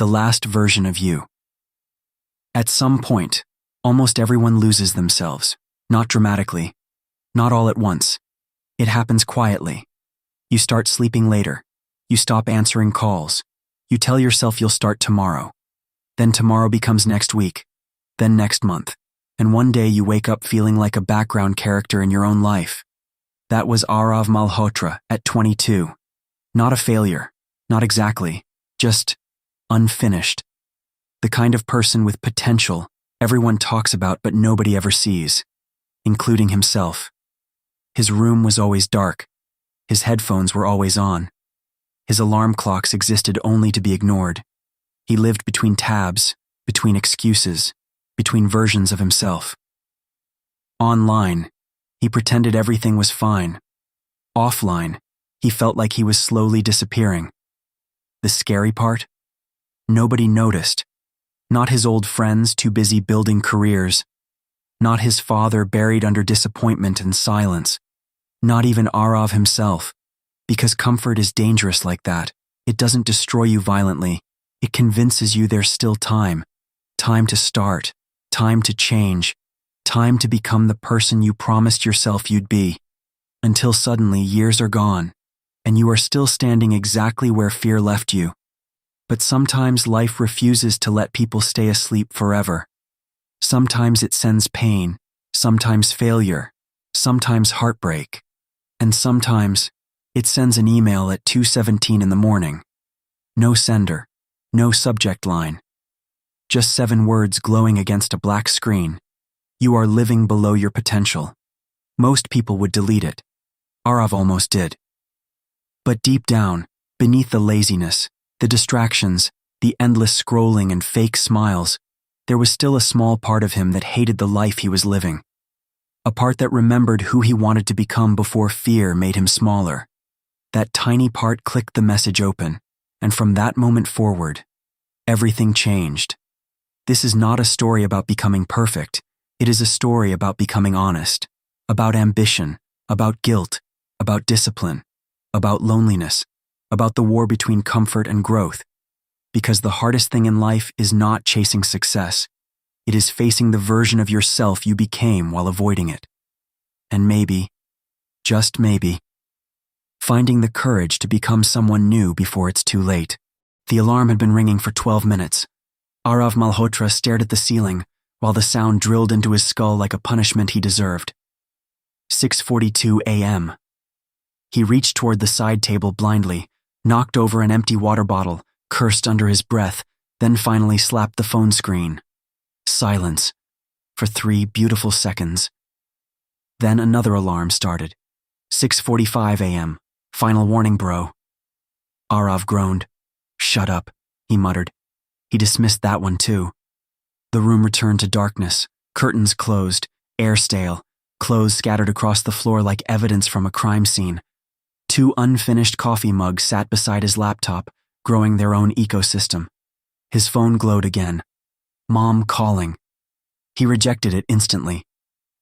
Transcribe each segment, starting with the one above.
the last version of you. At some point, almost everyone loses themselves, not dramatically, not all at once. It happens quietly. You start sleeping later. You stop answering calls. You tell yourself you'll start tomorrow. Then tomorrow becomes next week, then next month, and one day you wake up feeling like a background character in your own life. That was Aarav Malhotra at 22. Not a failure, not exactly, just unfinished. The kind of person with potential everyone talks about but nobody ever sees, including himself. His room was always dark. His headphones were always on. His alarm clocks existed only to be ignored. He lived between tabs, between excuses, between versions of himself. Online, he pretended everything was fine. Offline, he felt like he was slowly disappearing. The scary part? Nobody noticed. Not his old friends too busy building careers. Not his father buried under disappointment and silence. Not even Aarav himself. Because comfort is dangerous like that. It doesn't destroy you violently. It convinces you there's still time. Time to start. Time to change. Time to become the person you promised yourself you'd be. Until suddenly years are gone, and you are still standing exactly where fear left you. But sometimes life refuses to let people stay asleep forever. Sometimes it sends pain, sometimes failure, sometimes heartbreak, and sometimes it sends an email at 2:17 in the morning. No sender, no subject line. Just 7 words glowing against a black screen. You are living below your potential. Most people would delete it. Aarav almost did. But deep down, beneath the laziness, the distractions, the endless scrolling and fake smiles, there was still a small part of him that hated the life he was living. A part that remembered who he wanted to become before fear made him smaller. That tiny part clicked the message open, and from that moment forward, everything changed. This is not a story about becoming perfect. It is a story about becoming honest, about ambition, about guilt, about discipline, about loneliness, about the war between comfort and growth. Because the hardest thing in life is not chasing success. It is facing the version of yourself you became while avoiding it. And maybe, just maybe, finding the courage to become someone new before it's too late. The alarm had been ringing for 12 minutes. Aarav Malhotra stared at the ceiling while the sound drilled into his skull like a punishment he deserved. 6:42 a.m. He reached toward the side table blindly, knocked over an empty water bottle, cursed under his breath, then finally slapped the phone screen. Silence. For 3 beautiful seconds. Then another alarm started. 6:45 a.m. Final warning, bro. Aarav groaned. Shut up, he muttered. He dismissed that one too. The room returned to darkness, curtains closed, air stale, clothes scattered across the floor like evidence from a crime scene. 2 unfinished coffee mugs sat beside his laptop, growing their own ecosystem. His phone glowed again. Mom calling. He rejected it instantly.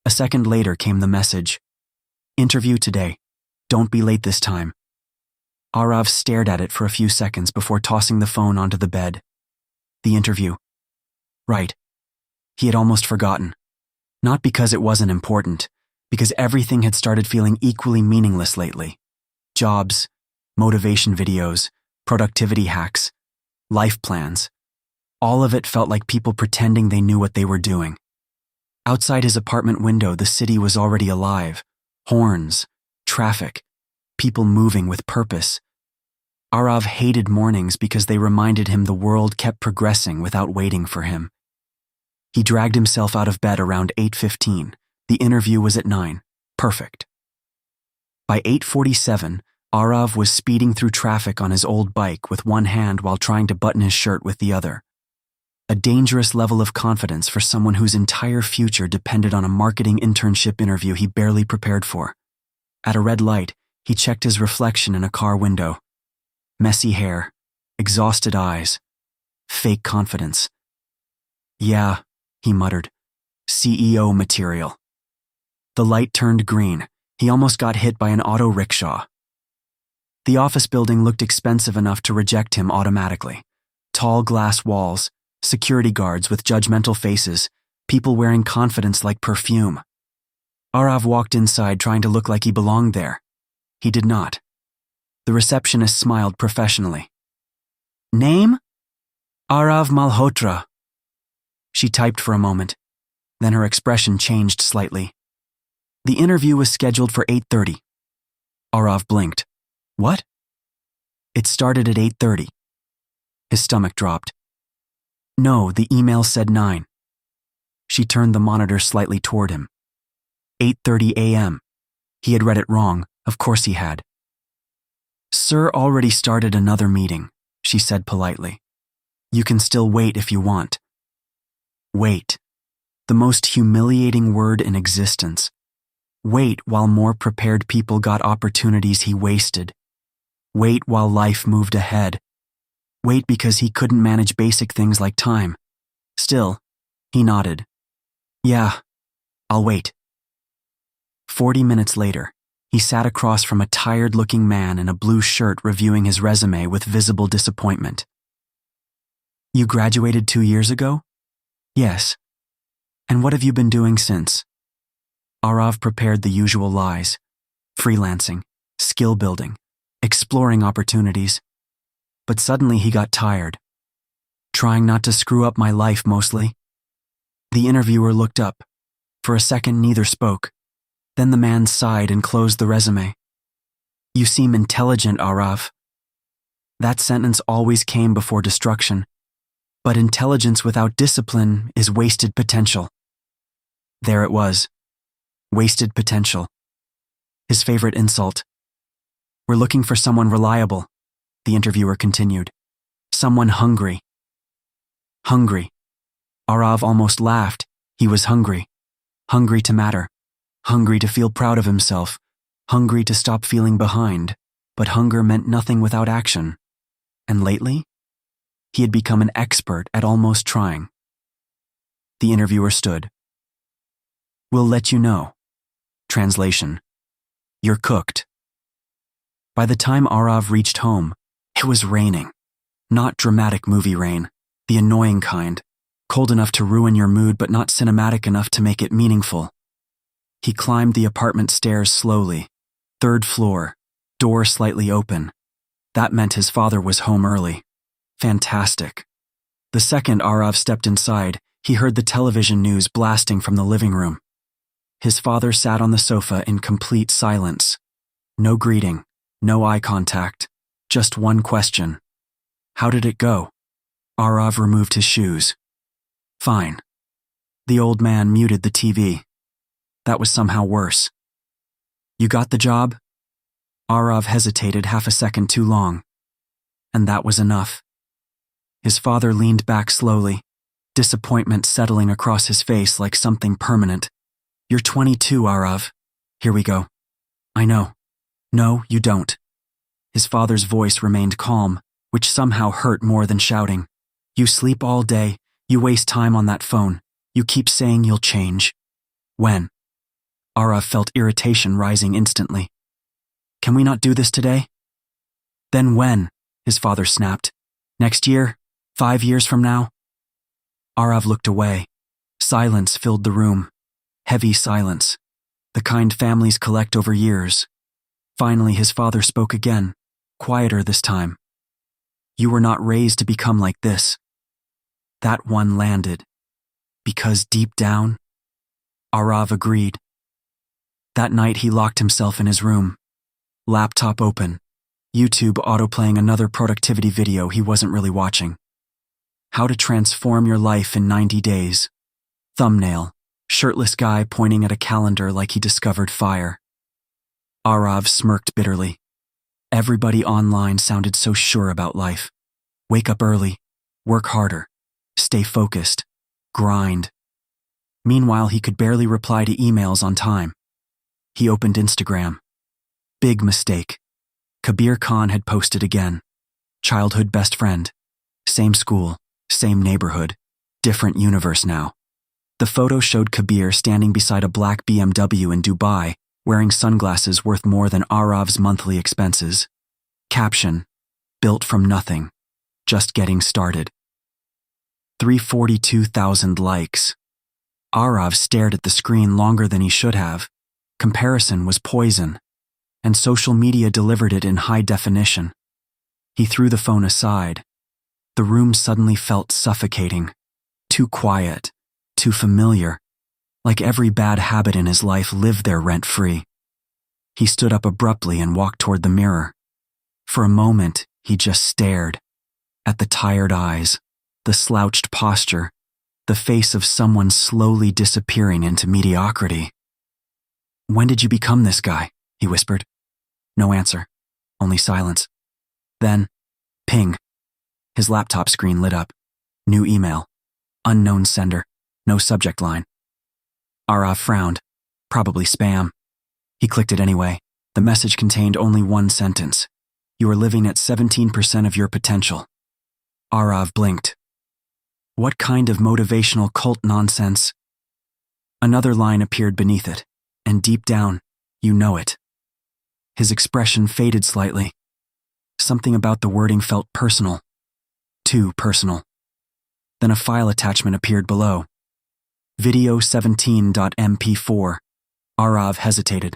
A second later came the message. Interview today. Don't be late this time. Aarav stared at it for a few seconds before tossing the phone onto the bed. The interview. Right. He had almost forgotten. Not because it wasn't important, because everything had started feeling equally meaningless lately. Jobs, motivation videos, productivity hacks, life plans. All of it felt like people pretending they knew what they were doing. Outside his apartment window, the city was already alive. Horns, traffic, people moving with purpose. Aarav hated mornings because they reminded him the world kept progressing without waiting for him. He dragged himself out of bed around 8:15. The interview was at 9. Perfect. By 8:47, Aarav was speeding through traffic on his old bike with one hand while trying to button his shirt with the other. A dangerous level of confidence for someone whose entire future depended on a marketing internship interview he barely prepared for. At a red light, he checked his reflection in a car window. Messy hair, exhausted eyes, fake confidence. Yeah, he muttered. CEO material. The light turned green. He almost got hit by an auto rickshaw. The office building looked expensive enough to reject him automatically. Tall glass walls, security guards with judgmental faces, people wearing confidence like perfume. Aarav walked inside trying to look like he belonged there. He did not. The receptionist smiled professionally. Name? Aarav Malhotra. She typed for a moment. Then her expression changed slightly. The interview was scheduled for 8:30. Aarav blinked. What? It started at 8:30. His stomach dropped. No, the email said 9. She turned the monitor slightly toward him. 8:30 a.m. He had read it wrong. Of course he had. Sir already started another meeting, she said politely. You can still wait if you want. Wait. The most humiliating word in existence. Wait while more prepared people got opportunities he wasted. Wait while life moved ahead. Wait because he couldn't manage basic things like time. Still, he nodded. Yeah, I'll wait. 40 minutes later, he sat across from a tired-looking man in a blue shirt reviewing his resume with visible disappointment. You graduated 2 years ago? Yes. And what have you been doing since? Aarav prepared the usual lies. Freelancing, skill building, exploring opportunities. But suddenly he got tired. Trying not to screw up my life mostly. The interviewer looked up. For a second neither spoke. Then the man sighed and closed the resume. You seem intelligent, Aarav. That sentence always came before destruction. But intelligence without discipline is wasted potential. There it was. Wasted potential. His favorite insult. We're looking for someone reliable, the interviewer continued. Someone hungry. Hungry. Aarav almost laughed. He was hungry. Hungry to matter. Hungry to feel proud of himself. Hungry to stop feeling behind. But hunger meant nothing without action. And lately, he had become an expert at almost trying. The interviewer stood. We'll let you know. Translation. You're cooked. By the time Aarav reached home, it was raining. Not dramatic movie rain, the annoying kind, cold enough to ruin your mood but not cinematic enough to make it meaningful. He climbed the apartment stairs slowly. 3rd floor, door slightly open. That meant his father was home early. Fantastic. The second Aarav stepped inside, he heard the television news blasting from the living room. His father sat on the sofa in complete silence. No greeting, no eye contact, just one question. How did it go? Aarav removed his shoes. Fine. The old man muted the TV. That was somehow worse. You got the job? Aarav hesitated half a second too long. And that was enough. His father leaned back slowly, disappointment settling across his face like something permanent. You're 22, Aarav. Here we go. I know. No, you don't. His father's voice remained calm, which somehow hurt more than shouting. You sleep all day. You waste time on that phone. You keep saying you'll change. When? Aarav felt irritation rising instantly. Can we not do this today? Then when? His father snapped. Next year? 5 years from now? Aarav looked away. Silence filled the room. Heavy silence. The kind families collect over years. Finally, his father spoke again, quieter this time. You were not raised to become like this. That one landed. Because deep down, Aarav agreed. That night he locked himself in his room. Laptop open. YouTube autoplaying another productivity video he wasn't really watching. How to transform your life in 90 days. Thumbnail. Shirtless guy pointing at a calendar like he discovered fire. Aarav smirked bitterly. Everybody online sounded so sure about life. Wake up early. Work harder. Stay focused. Grind. Meanwhile, he could barely reply to emails on time. He opened Instagram. Big mistake. Kabir Khan had posted again. Childhood best friend. Same school, same neighborhood, different universe now. The photo showed Kabir standing beside a black BMW in Dubai, wearing sunglasses worth more than Aarav's monthly expenses. Caption, built from nothing. Just getting started. 342,000 likes. Aarav stared at the screen longer than he should have. Comparison was poison, and social media delivered it in high definition. He threw the phone aside. The room suddenly felt suffocating. Too quiet, too familiar, like every bad habit in his life lived there rent-free. He stood up abruptly and walked toward the mirror. For a moment, he just stared at the tired eyes, the slouched posture, the face of someone slowly disappearing into mediocrity. "When did you become this guy?" he whispered. No answer, only silence. Then, ping. His laptop screen lit up. New email. Unknown sender. No subject line. Aarav frowned. Probably spam. He clicked it anyway. The message contained only one sentence. "You are living at 17% of your potential." Aarav blinked. What kind of motivational cult nonsense? Another line appeared beneath it, and deep down, you know it. His expression faded slightly. Something about the wording felt personal. Too personal. Then a file attachment appeared below. Video 17.mp4. Aarav hesitated.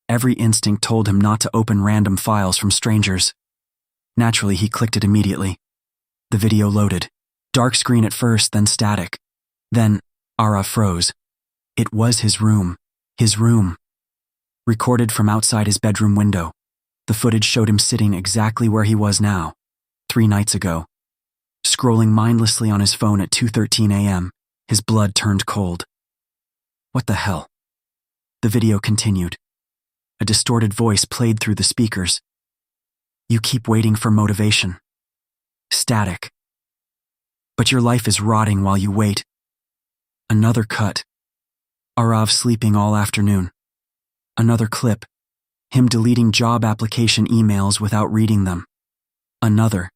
Every instinct told him not to open random files from strangers. Naturally, he clicked it immediately. The video loaded. Dark screen at first, then static. Then, Aarav froze. It was his room. His room. Recorded from outside his bedroom window. The footage showed him sitting exactly where he was now, 3 nights ago. Scrolling mindlessly on his phone at 2:13 a.m., his blood turned cold. What the hell? The video continued. A distorted voice played through the speakers. You keep waiting for motivation. Static. But your life is rotting while you wait. Another cut. Aarav sleeping all afternoon. Another clip. Him deleting job application emails without reading them. Another.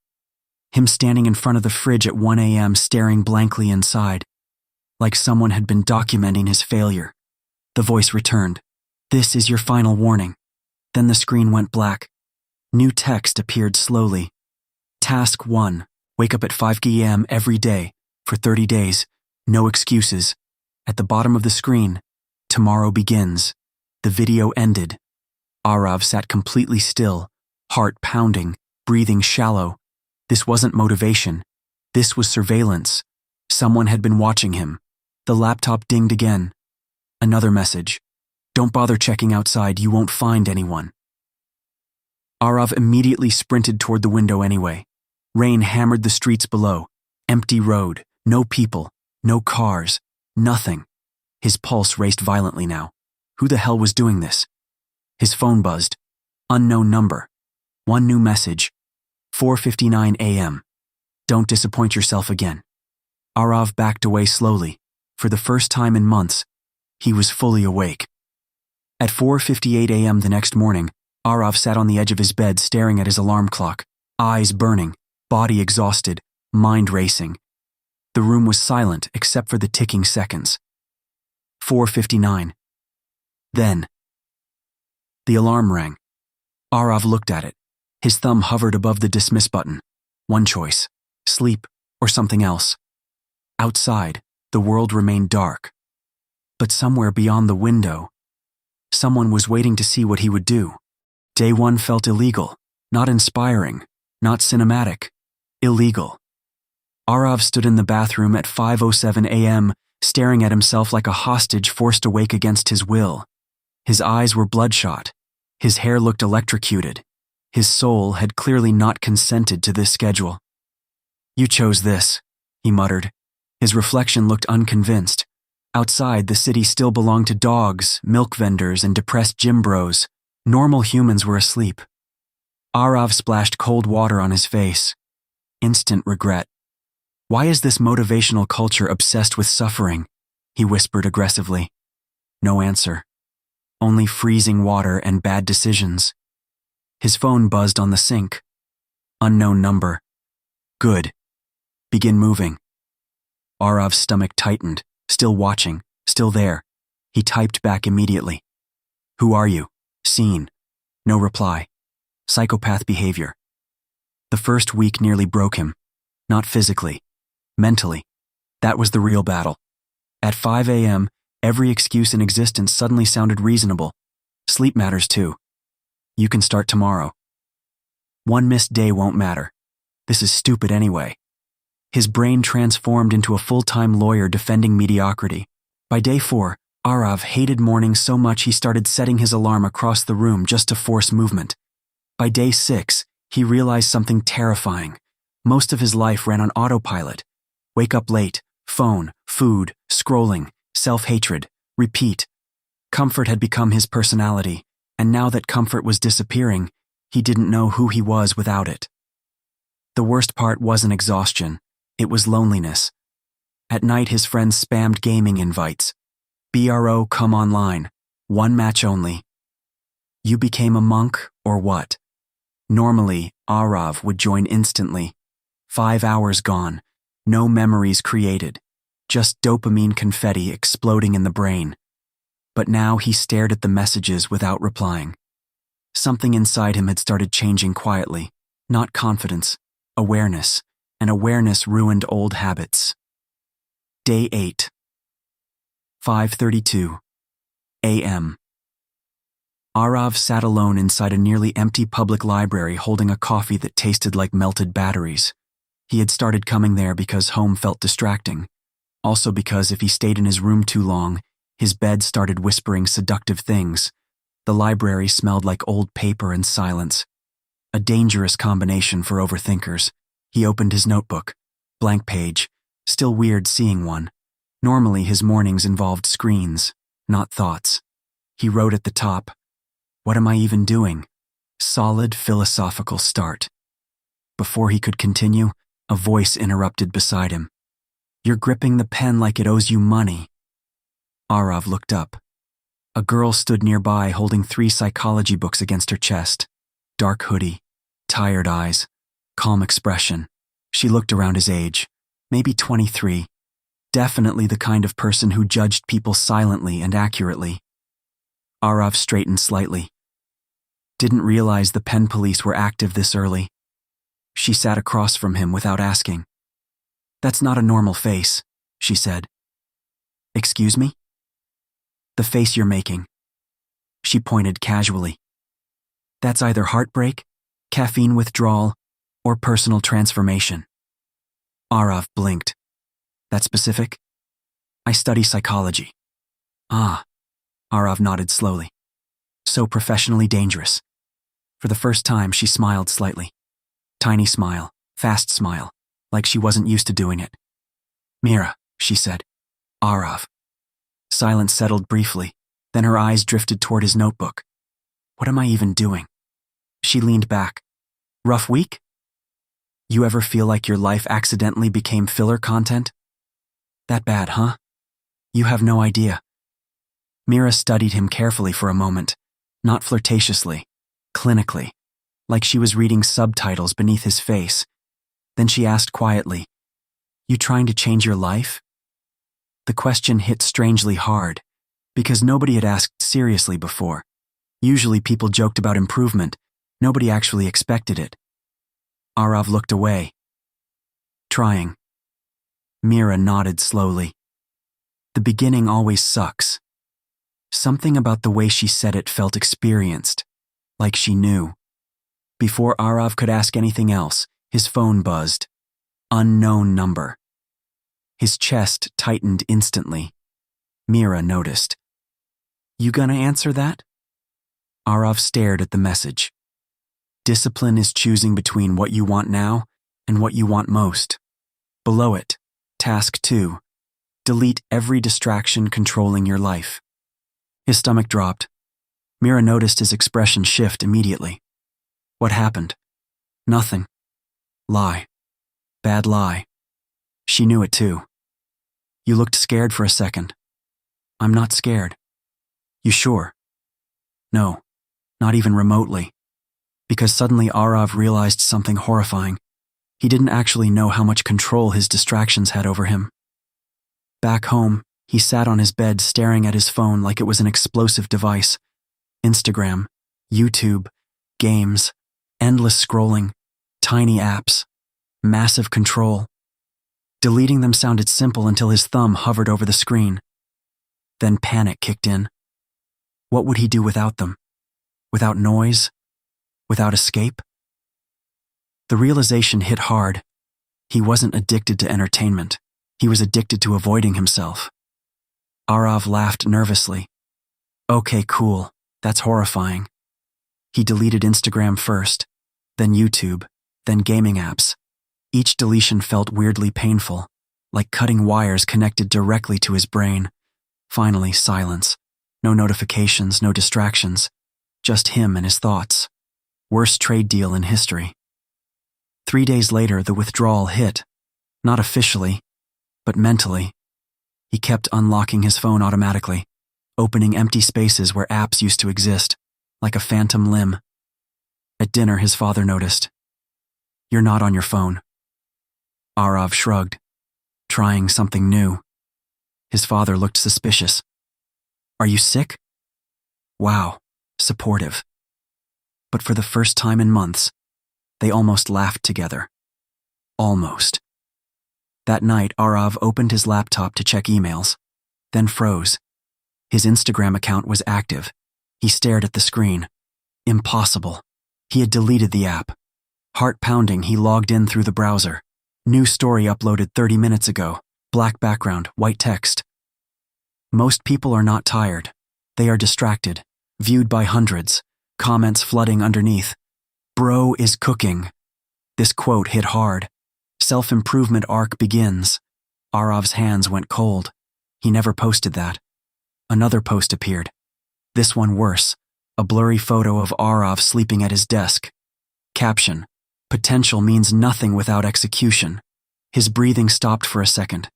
Him standing in front of the fridge at 1 a.m. staring blankly inside. Like someone had been documenting his failure. The voice returned. This is your final warning. Then the screen went black. New text appeared slowly. Task 1. Wake up at 5 a.m. every day, for 30 days. No excuses. At the bottom of the screen, tomorrow begins. The video ended. Aarav sat completely still, heart pounding, breathing shallow. This wasn't motivation. This was surveillance. Someone had been watching him. The laptop dinged again. Another message. Don't bother checking outside, you won't find anyone. Aarav immediately sprinted toward the window anyway. Rain hammered the streets below. Empty road, no people, no cars, nothing. His pulse raced violently now. Who the hell was doing this? His phone buzzed. Unknown number. One new message. 4:59 a.m. Don't disappoint yourself again. Aarav backed away slowly. For the first time in months, he was fully awake. At 4:58 a.m. the next morning, Aarav sat on the edge of his bed staring at his alarm clock, eyes burning, body exhausted, mind racing. The room was silent except for the ticking seconds. 4:59. Then, the alarm rang. Aarav looked at it. His thumb hovered above the dismiss button. One choice, sleep or something else. Outside, the world remained dark. But somewhere beyond the window, someone was waiting to see what he would do. Day 1 felt illegal, not inspiring, not cinematic, illegal. Aarav stood in the bathroom at 5:07 a.m., staring at himself like a hostage forced awake against his will. His eyes were bloodshot. His hair looked electrocuted. His soul had clearly not consented to this schedule. You chose this, he muttered. His reflection looked unconvinced. Outside, the city still belonged to dogs, milk vendors, and depressed gym bros. Normal humans were asleep. Aarav splashed cold water on his face. Instant regret. Why is this motivational culture obsessed with suffering? He whispered aggressively. No answer. Only freezing water and bad decisions. His phone buzzed on the sink. Unknown number. Good. Begin moving. Aarav's stomach tightened, still watching, still there. He typed back immediately. Who are you? Seen. No reply. Psychopath behavior. The first week nearly broke him. Not physically, mentally. That was the real battle. At 5 a.m., every excuse in existence suddenly sounded reasonable. Sleep matters too. You can start tomorrow. One missed day won't matter. This is stupid anyway. His brain transformed into a full-time lawyer defending mediocrity. By day 4, Aarav hated mornings so much he started setting his alarm across the room just to force movement. By day 6, he realized something terrifying. Most of his life ran on autopilot. Wake up late, phone, food, scrolling, self-hatred, repeat. Comfort had become his personality, and now that comfort was disappearing, he didn't know who he was without it. The worst part wasn't exhaustion, it was loneliness. At night his friends spammed gaming invites. BRO come online, 1 match only. You became a monk, or what? Normally, Aarav would join instantly. 5 hours gone, no memories created, just dopamine confetti exploding in the brain. But now he stared at the messages without replying. Something inside him had started changing quietly, not confidence, awareness, and awareness ruined old habits. Day 8. 5:32 a.m. Aarav sat alone inside a nearly empty public library holding a coffee that tasted like melted batteries. He had started coming there because home felt distracting. Also because if he stayed in his room too long, his bed started whispering seductive things. The library smelled like old paper and silence. A dangerous combination for overthinkers. He opened his notebook. Blank page. Still weird seeing one. Normally his mornings involved screens, not thoughts. He wrote at the top, "What am I even doing?" Solid philosophical start. Before he could continue, a voice interrupted beside him. "You're gripping the pen like it owes you money." Aarav looked up. A girl stood nearby holding 3 psychology books against her chest. Dark hoodie, tired eyes, calm expression. She looked around his age, maybe 23. Definitely the kind of person who judged people silently and accurately. Aarav straightened slightly. Didn't realize the pen police were active this early. She sat across from him without asking. "That's not a normal face," she said. "Excuse me?" "The face you're making." She pointed casually. "That's either heartbreak, caffeine withdrawal, or personal transformation." Aarav blinked. "That specific?" "I study psychology." "Ah," Aarav nodded slowly. "So professionally dangerous." For the first time, she smiled slightly. Tiny smile, fast smile, like she wasn't used to doing it. "Mira," she said. "Aarav." Silence settled briefly, then her eyes drifted toward his notebook. "What am I even doing?" She leaned back. "Rough week?" "You ever feel like your life accidentally became filler content?" "That bad, huh?" "You have no idea." Mira studied him carefully for a moment, not flirtatiously, clinically, like she was reading subtitles beneath his face. Then she asked quietly, "You trying to change your life?" The question hit strangely hard, because nobody had asked seriously before. Usually people joked about improvement, nobody actually expected it. Aarav looked away. "Trying." Mira nodded slowly. The beginning always sucks. Something about the way she said it felt experienced, like she knew. Before Aarav could ask anything else, his phone buzzed. Unknown number. His chest tightened instantly. Mira noticed. "You gonna answer that?" Aarav stared at the message. Discipline is choosing between what you want now and what you want most. Below it, task 2. Delete every distraction controlling your life. His stomach dropped. Mira noticed his expression shift immediately. "What happened?" "Nothing." "Lie. Bad lie." She knew it too. "You looked scared for a second." "I'm not scared." "You sure?" "No, not even remotely." Because suddenly Aarav realized something horrifying. He didn't actually know how much control his distractions had over him. Back home, he sat on his bed staring at his phone like it was an explosive device. Instagram, YouTube, games, endless scrolling. Tiny apps. Massive control. Deleting them sounded simple until his thumb hovered over the screen. Then panic kicked in. What would he do without them? Without noise? Without escape? The realization hit hard. He wasn't addicted to entertainment. He was addicted to avoiding himself. Aarav laughed nervously. Okay, cool. That's horrifying. He deleted Instagram first, then YouTube, then gaming apps. Each deletion felt weirdly painful, like cutting wires connected directly to his brain. Finally, silence. No notifications, no distractions. Just him and his thoughts. Worst trade deal in history. 3 days later, the withdrawal hit. Not officially, but mentally. He kept unlocking his phone automatically, opening empty spaces where apps used to exist, like a phantom limb. At dinner, his father noticed. You're not on your phone. Aarav shrugged, trying something new. His father looked suspicious. Are you sick? Wow, supportive. But for the first time in months, they almost laughed together. Almost. That night, Aarav opened his laptop to check emails, then froze. His Instagram account was active. He stared at the screen. Impossible. He had deleted the app. Heart pounding, he logged in through the browser. New story uploaded 30 minutes ago. Black background, white text. Most people are not tired. They are distracted, viewed by hundreds, comments flooding underneath. Bro is cooking. This quote hit hard. Self-improvement arc begins. Aarav's hands went cold. He never posted that. Another post appeared. This one worse. A blurry photo of Aarav sleeping at his desk. Caption: Potential means nothing without execution. His breathing stopped for a second.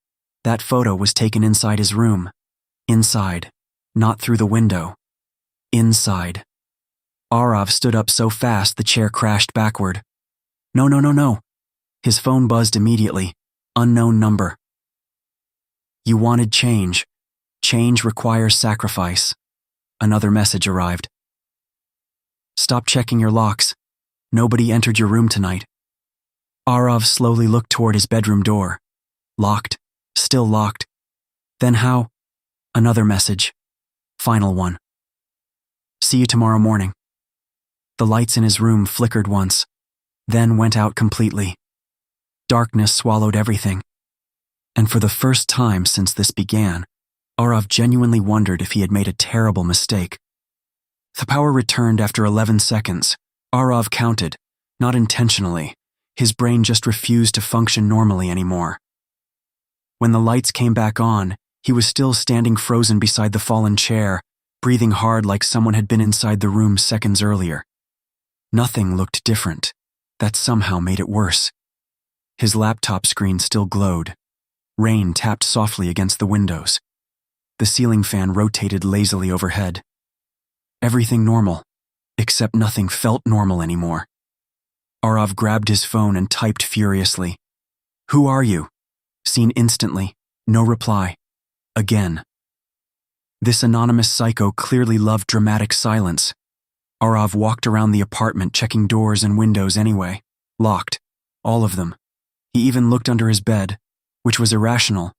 That photo was taken inside his room. Inside. Not through the window. Inside. Aarav stood up so fast the chair crashed backward. No. His phone buzzed immediately. Unknown number. You wanted change. Change requires sacrifice. Another message arrived. Stop checking your locks. Nobody entered your room tonight. Aarav slowly looked toward his bedroom door. Locked. Still locked. Then how? Another message. Final one. See you tomorrow morning. The lights in his room flickered once, then went out completely. Darkness swallowed everything. And for the first time since this began, Aarav genuinely wondered if he had made a terrible mistake. The power returned after 11 seconds. Aarav counted, not intentionally. His brain just refused to function normally anymore. When the lights came back on, he was still standing frozen beside the fallen chair, breathing hard like someone had been inside the room seconds earlier. Nothing looked different. That somehow made it worse. His laptop screen still glowed. Rain tapped softly against the windows. The ceiling fan rotated lazily overhead. Everything normal, except nothing felt normal anymore. Aarav grabbed his phone and typed furiously. Who are you? Seen instantly. No reply. Again. This anonymous psycho clearly loved dramatic silence. Aarav walked around the apartment checking doors and windows anyway. Locked. All of them. He even looked under his bed, which was irrational,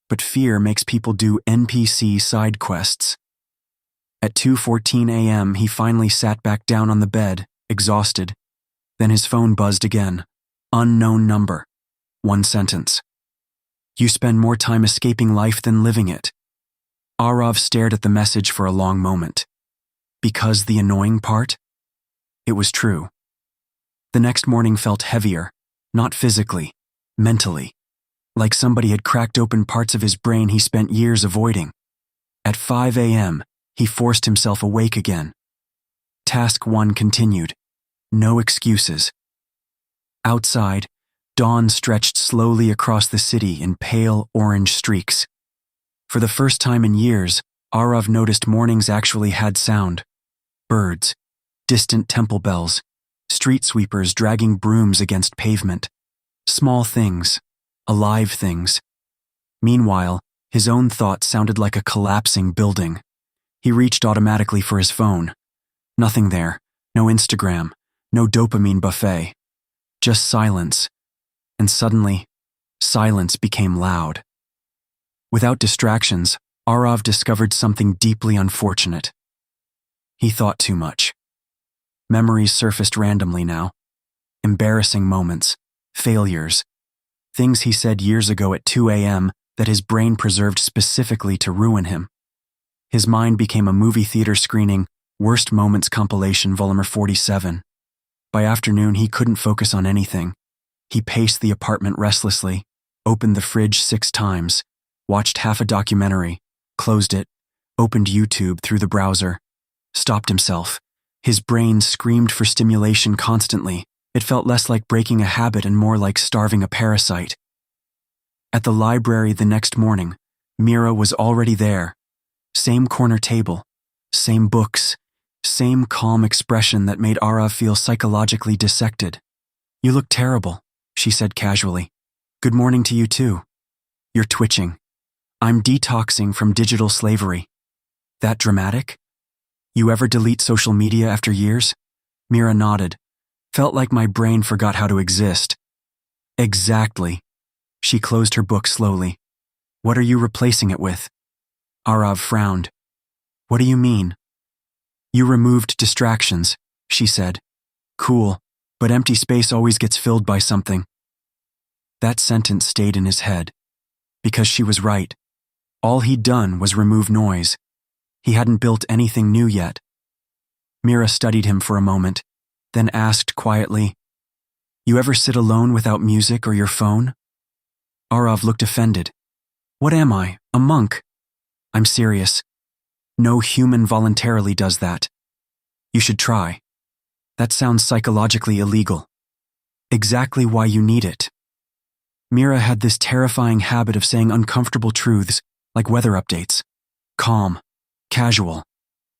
but fear makes people do NPC side quests. At 2:14 a.m., he finally sat back down on the bed, exhausted. Then his phone buzzed again. Unknown number. One sentence. You spend more time escaping life than living it. Aarav stared at the message for a long moment. Because the annoying part? It was true. The next morning felt heavier, not physically, mentally, like somebody had cracked open parts of his brain he spent years avoiding. At 5 a.m., he forced himself awake again. Task 1 continued. No excuses. Outside, dawn stretched slowly across the city in pale orange streaks. For the first time in years, Aarav noticed mornings actually had sound. Birds, distant temple bells, street sweepers dragging brooms against pavement. Small things, alive things. Meanwhile, his own thoughts sounded like a collapsing building. He reached automatically for his phone. Nothing there. No Instagram. No dopamine buffet. Just silence. And suddenly, silence became loud. Without distractions, Aarav discovered something deeply unfortunate. He thought too much. Memories surfaced randomly now. Embarrassing moments, failures, things he said years ago at 2 a.m. that his brain preserved specifically to ruin him. His mind became a movie theater screening, Worst Moments compilation, volume 47. By afternoon, he couldn't focus on anything. He paced the apartment restlessly, opened the fridge 6 times, watched half a documentary, closed it, opened YouTube through the browser, stopped himself. His brain screamed for stimulation constantly. It felt less like breaking a habit and more like starving a parasite. At the library the next morning, Mira was already there. Same corner table, same books, same calm expression that made Aarav feel psychologically dissected. "You look terrible," she said casually. "Good morning to you too. You're twitching. I'm detoxing from digital slavery." "That dramatic? You ever delete social media after years?" Mira nodded. "Felt like my brain forgot how to exist." "Exactly." She closed her book slowly. "What are you replacing it with?" Aarav frowned. "What do you mean?" "You removed distractions," she said. "Cool, but empty space always gets filled by something." That sentence stayed in his head. Because she was right. All he'd done was remove noise. He hadn't built anything new yet. Mira studied him for a moment, then asked quietly, "You ever sit alone without music or your phone?" Aarav looked offended. "What am I, a monk?" "I'm serious. No human voluntarily does that. You should try." "That sounds psychologically illegal." "Exactly why you need it." Mira had this terrifying habit of saying uncomfortable truths, like weather updates. Calm, casual,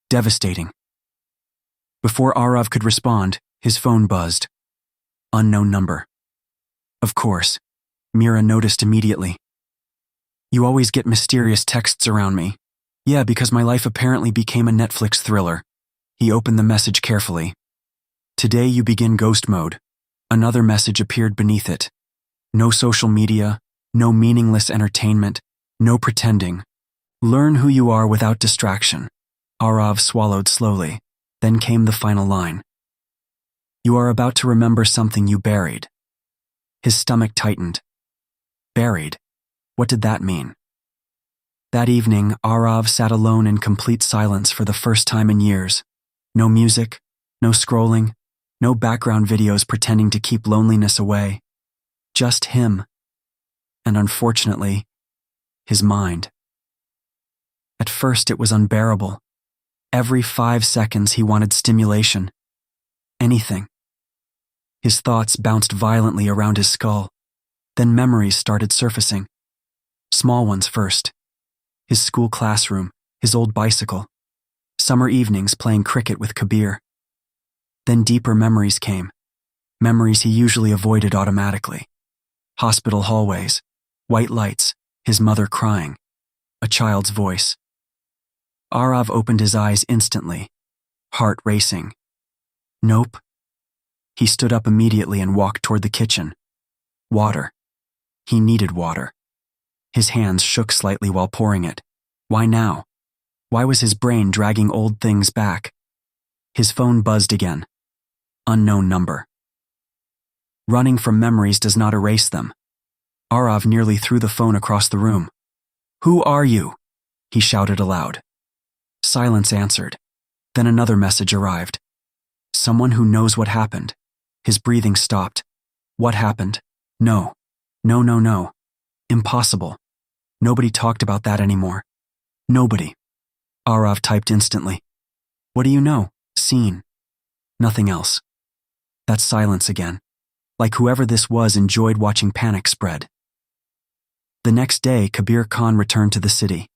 devastating. Before Aarav could respond, his phone buzzed. Unknown number. Of course, Mira noticed immediately. "You always get mysterious texts around me." "Yeah, because my life apparently became a Netflix thriller." He opened the message carefully. "Today you begin ghost mode." Another message appeared beneath it. "No social media, no meaningless entertainment, no pretending. Learn who you are without distraction." Aarav swallowed slowly. Then came the final line. "You are about to remember something you buried." His stomach tightened. Buried? What did that mean? That evening, Aarav sat alone in complete silence for the first time in years. No music, no scrolling, no background videos pretending to keep loneliness away. Just him. And unfortunately, his mind. At first, it was unbearable. Every 5 seconds, he wanted stimulation. Anything. His thoughts bounced violently around his skull. Then memories started surfacing. Small ones first. His school classroom, his old bicycle, summer evenings playing cricket with Kabir. Then deeper memories came. Memories he usually avoided automatically. Hospital hallways, white lights, his mother crying, a child's voice. Aarav opened his eyes instantly, heart racing. Nope. He stood up immediately and walked toward the kitchen. Water. He needed water. His hands shook slightly while pouring it. Why now? Why was his brain dragging old things back? His phone buzzed again. Unknown number. Running from memories does not erase them. Aarav nearly threw the phone across the room. "Who are you?" he shouted aloud. Silence answered. Then another message arrived. Someone who knows what happened. His breathing stopped. What happened? No. No, no, no. Impossible. Nobody talked about that anymore. Nobody. Aarav typed instantly. What do you know? Seen. Nothing else. That silence again. Like whoever this was enjoyed watching panic spread. The next day, Kabir Khan returned to the city.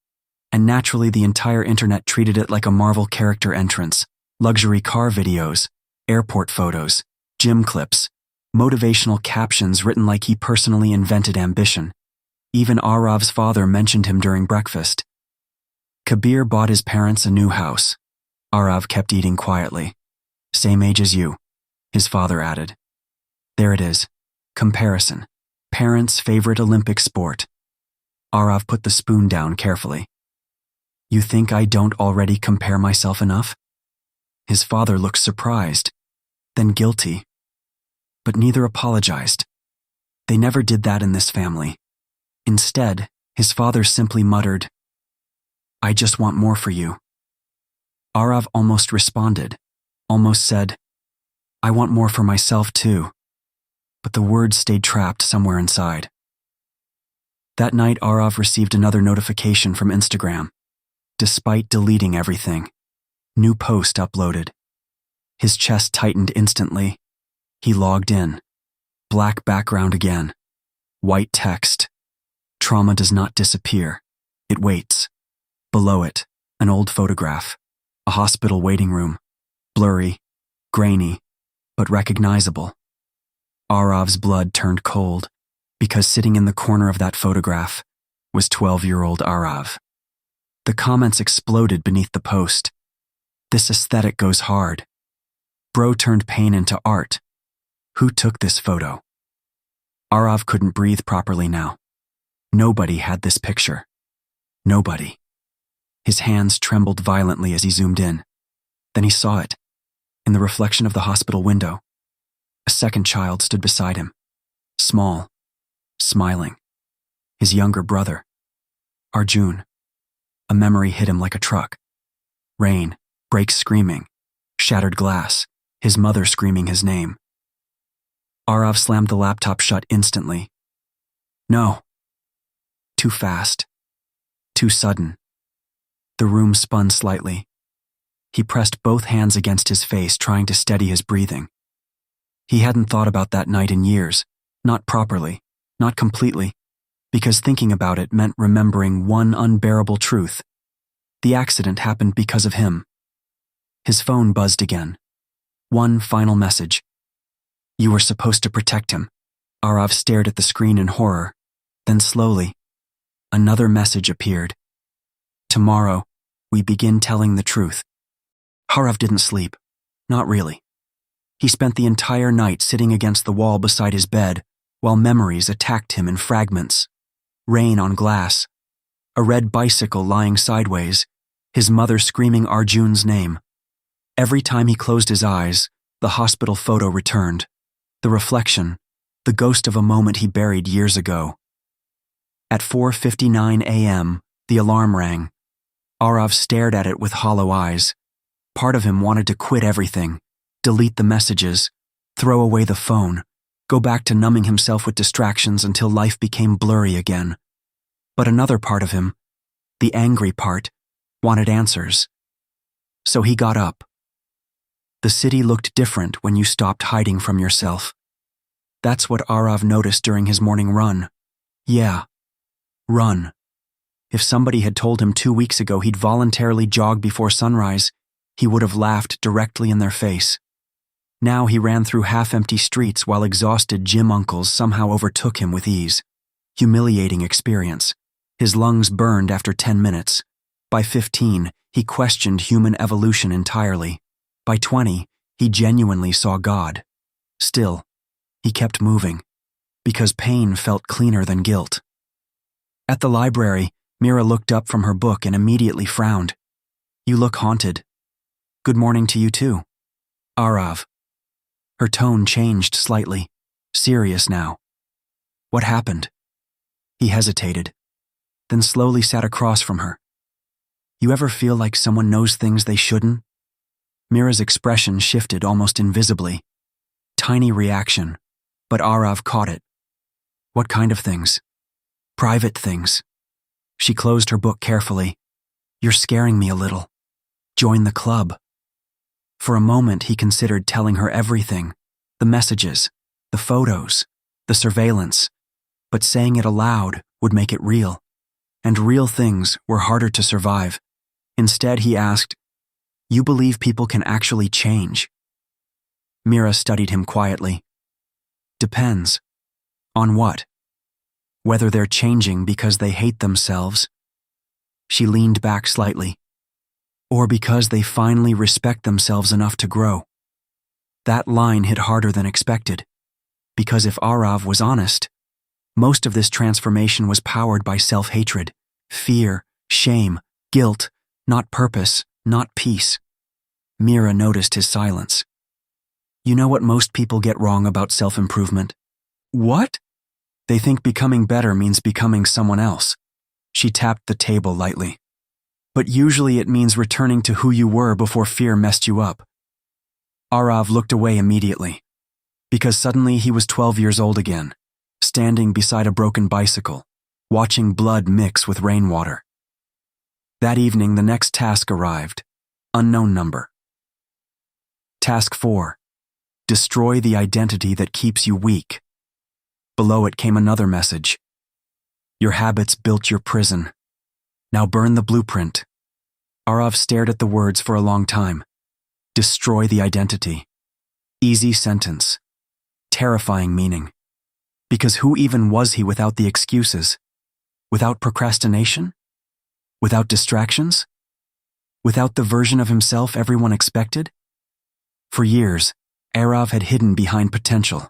And naturally the entire internet treated it like a Marvel character entrance. Luxury car videos, airport photos, gym clips, motivational captions written like he personally invented ambition. Even Aarav's father mentioned him during breakfast. Kabir bought his parents a new house. Aarav kept eating quietly. Same age as you, his father added. There it is. Comparison. Parents' favorite Olympic sport. Aarav put the spoon down carefully. You think I don't already compare myself enough? His father looked surprised, then guilty. But neither apologized. They never did that in this family. Instead, his father simply muttered, I just want more for you. Aarav almost responded, almost said, I want more for myself too. But the words stayed trapped somewhere inside. That night, Aarav received another notification from Instagram. Despite deleting everything, new post uploaded. His chest tightened instantly. He logged in. Black background again. White text. Trauma does not disappear. It waits. Below it, an old photograph. A hospital waiting room. Blurry, grainy, but recognizable. Aarav's blood turned cold because sitting in the corner of that photograph was 12-year-old Aarav. The comments exploded beneath the post. This aesthetic goes hard. Bro turned pain into art. Who took this photo? Aarav couldn't breathe properly now. Nobody had this picture. Nobody. His hands trembled violently as he zoomed in. Then he saw it. In the reflection of the hospital window, a second child stood beside him. Small, smiling. His younger brother, Arjun. A memory hit him like a truck. Rain, brakes screaming, shattered glass, his mother screaming his name. Aarav slammed the laptop shut instantly. No. Too fast. Too sudden. The room spun slightly. He pressed both hands against his face, trying to steady his breathing. He hadn't thought about that night in years, not properly, not completely, because thinking about it meant remembering one unbearable truth. The accident happened because of him. His phone buzzed again. One final message. You were supposed to protect him. Aarav stared at the screen in horror. Then slowly, another message appeared. Tomorrow, we begin telling the truth. Aarav didn't sleep. Not really. He spent the entire night sitting against the wall beside his bed while memories attacked him in fragments. Rain on glass. A red bicycle lying sideways. His mother screaming Arjun's name. Every time he closed his eyes, the hospital photo returned. The reflection, the ghost of a moment he buried years ago. At 4:59 a.m., the alarm rang. Aarav stared at it with hollow eyes. Part of him wanted to quit everything, delete the messages, throw away the phone, go back to numbing himself with distractions until life became blurry again. But another part of him, the angry part, wanted answers. So he got up. The city looked different when you stopped hiding from yourself. That's what Aarav noticed during his morning run. Yeah, run. If somebody had told him 2 weeks ago he'd voluntarily jog before sunrise, he would have laughed directly in their face. Now he ran through half-empty streets while exhausted gym uncles somehow overtook him with ease. Humiliating experience. His lungs burned after 10 minutes. By 15, he questioned human evolution entirely. By 20, he genuinely saw God. Still, he kept moving, because pain felt cleaner than guilt. At the library, Mira looked up from her book and immediately frowned. You look haunted. Good morning to you too. Aarav. Her tone changed slightly, serious now. What happened? He hesitated, then slowly sat across from her. You ever feel like someone knows things they shouldn't? Mira's expression shifted almost invisibly. Tiny reaction, but Aarav caught it. What kind of things? Private things. She closed her book carefully. You're scaring me a little. Join the club. For a moment, he considered telling her everything. The messages, the photos, the surveillance. But saying it aloud would make it real. And real things were harder to survive. Instead, he asked, You believe people can actually change? Mira studied him quietly. Depends. On what? Whether they're changing because they hate themselves. She leaned back slightly. Or because they finally respect themselves enough to grow. That line hit harder than expected. Because if Aarav was honest, most of this transformation was powered by self-hatred, fear, shame, guilt, not purpose, not peace. Mira noticed his silence. You know what most people get wrong about self-improvement? What? They think becoming better means becoming someone else. She tapped the table lightly. But usually it means returning to who you were before fear messed you up. Aarav looked away immediately, because suddenly he was 12 years old again, standing beside a broken bicycle, watching blood mix with rainwater. That evening, the next task arrived. Unknown number. Task 4. Destroy the identity that keeps you weak. Below it came another message. Your habits built your prison. Now burn the blueprint. Aarav stared at the words for a long time. Destroy the identity. Easy sentence. Terrifying meaning. Because who even was he without the excuses? Without procrastination? Without distractions? Without the version of himself everyone expected? For years, Aarav had hidden behind potential.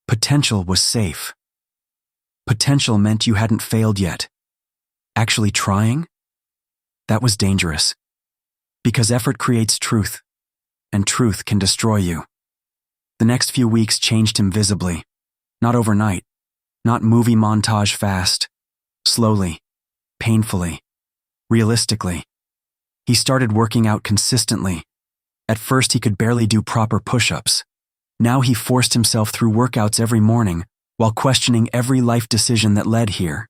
Potential was safe. Potential meant you hadn't failed yet. Actually trying? That was dangerous. Because effort creates truth, and truth can destroy you. The next few weeks changed him visibly. Not overnight, not movie montage fast. Slowly, painfully, realistically. He started working out consistently. At first he could barely do proper push-ups. Now he forced himself through workouts every morning while questioning every life decision that led here.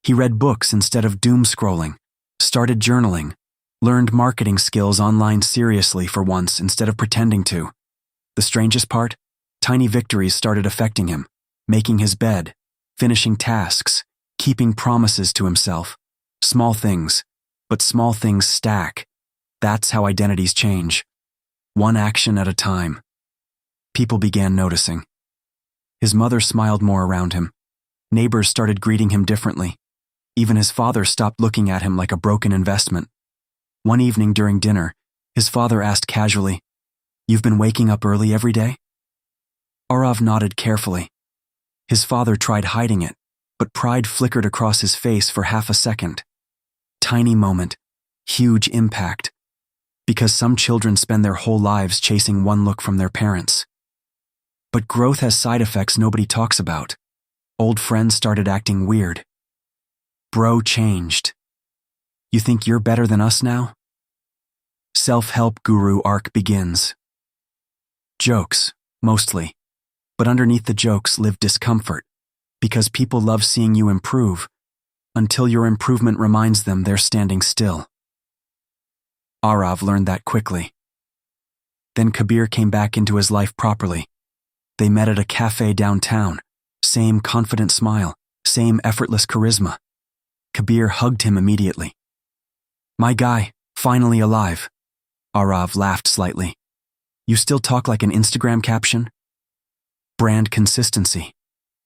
He read books instead of doom scrolling, started journaling, learned marketing skills online seriously for once instead of pretending to. The strangest part? Tiny victories started affecting him, making his bed, finishing tasks, keeping promises to himself. Small things, but small things stack. That's how identities change. One action at a time. People began noticing. His mother smiled more around him. Neighbors started greeting him differently. Even his father stopped looking at him like a broken investment. One evening during dinner, his father asked casually, "You've been waking up early every day?" Aarav nodded carefully. His father tried hiding it, but pride flickered across his face for half a second. Tiny moment, huge impact. Because some children spend their whole lives chasing one look from their parents. But growth has side effects nobody talks about. Old friends started acting weird. Bro changed. You think you're better than us now? Self-help guru arc begins. Jokes, mostly. But underneath the jokes live discomfort, because people love seeing you improve, until your improvement reminds them they're standing still. Aarav learned that quickly. Then Kabir came back into his life properly. They met at a cafe downtown. Same confident smile, same effortless charisma. Kabir hugged him immediately. My guy, finally alive. Aarav laughed slightly. You still talk like an Instagram caption? Brand consistency.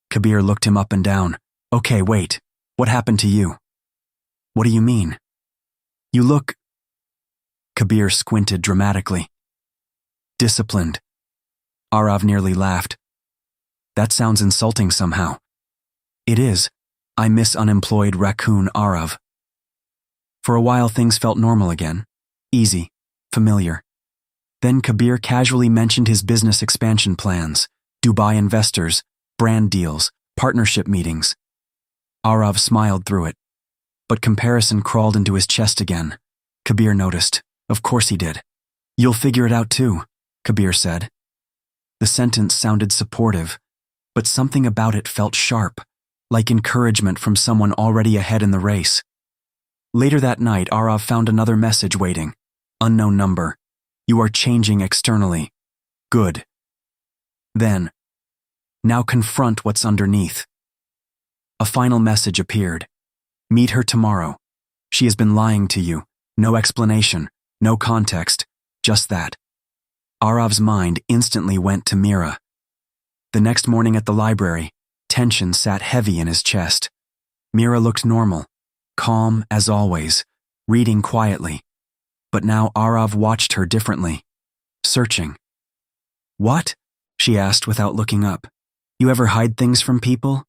Kabir looked him up and down. Okay, wait. What happened to you? What do you mean? You look... Kabir squinted dramatically. Disciplined. Aarav nearly laughed. That sounds insulting somehow. It is. I miss unemployed raccoon Aarav. For a while things felt normal again. Easy. Familiar. Then Kabir casually mentioned his business expansion plans, Dubai investors, brand deals, partnership meetings. Aarav smiled through it. But comparison crawled into his chest again. Kabir noticed. Of course he did. You'll figure it out too, Kabir said. The sentence sounded supportive, but something about it felt sharp, like encouragement from someone already ahead in the race. Later that night, Aarav found another message waiting. Unknown number. You are changing externally. Good. Then, now confront what's underneath. A final message appeared. Meet her tomorrow. She has been lying to you. No explanation, no context, just that. Aarav's mind instantly went to Mira. The next morning at the library, tension sat heavy in his chest. Mira looked normal, calm as always, reading quietly. But now Aarav watched her differently, searching. What? She asked without looking up. You ever hide things from people?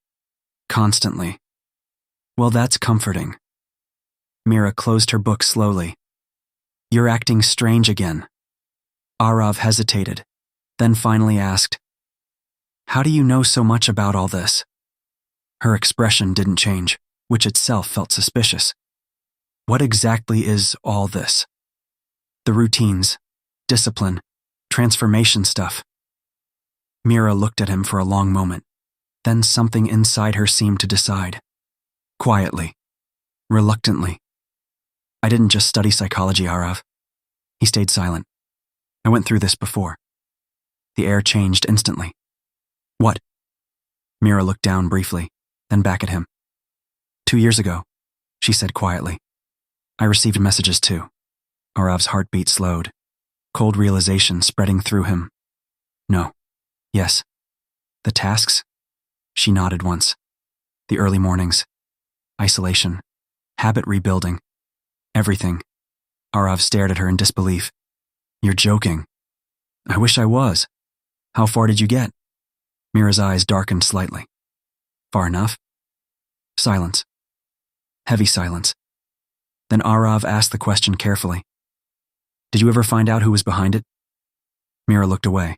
Constantly. Well, that's comforting. Mira closed her book slowly. You're acting strange again. Aarav hesitated, then finally asked, How do you know so much about all this? Her expression didn't change, which itself felt suspicious. What exactly is all this? The routines, discipline, transformation stuff. Mira looked at him for a long moment. Then something inside her seemed to decide. Quietly, reluctantly. I didn't just study psychology, Aarav. He stayed silent. I went through this before. The air changed instantly. What? Mira looked down briefly, then back at him. 2 years ago, she said quietly. I received messages too. Aarav's heartbeat slowed, cold realization spreading through him. No. Yes. The tasks? She nodded once. The early mornings. Isolation. Habit rebuilding. Everything. Aarav stared at her in disbelief. You're joking. I wish I was. How far did you get? Mira's eyes darkened slightly. Far enough? Silence. Heavy silence. Then Aarav asked the question carefully. Did you ever find out who was behind it? Mira looked away.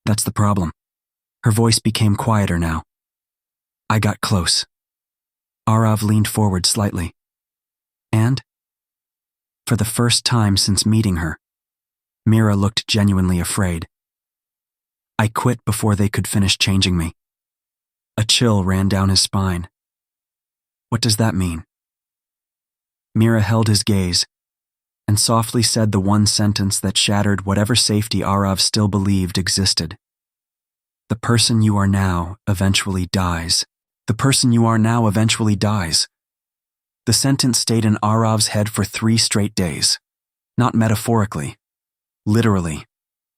That's the problem. Her voice became quieter now. I got close. Aarav leaned forward slightly. And? For the first time since meeting her, Mira looked genuinely afraid. I quit before they could finish changing me. A chill ran down his spine. What does that mean? Mira held his gaze and softly said the one sentence that shattered whatever safety Aarav still believed existed. The person you are now eventually dies. The person you are now eventually dies. The sentence stayed in Aarav's head for 3 straight days. Not metaphorically. Literally.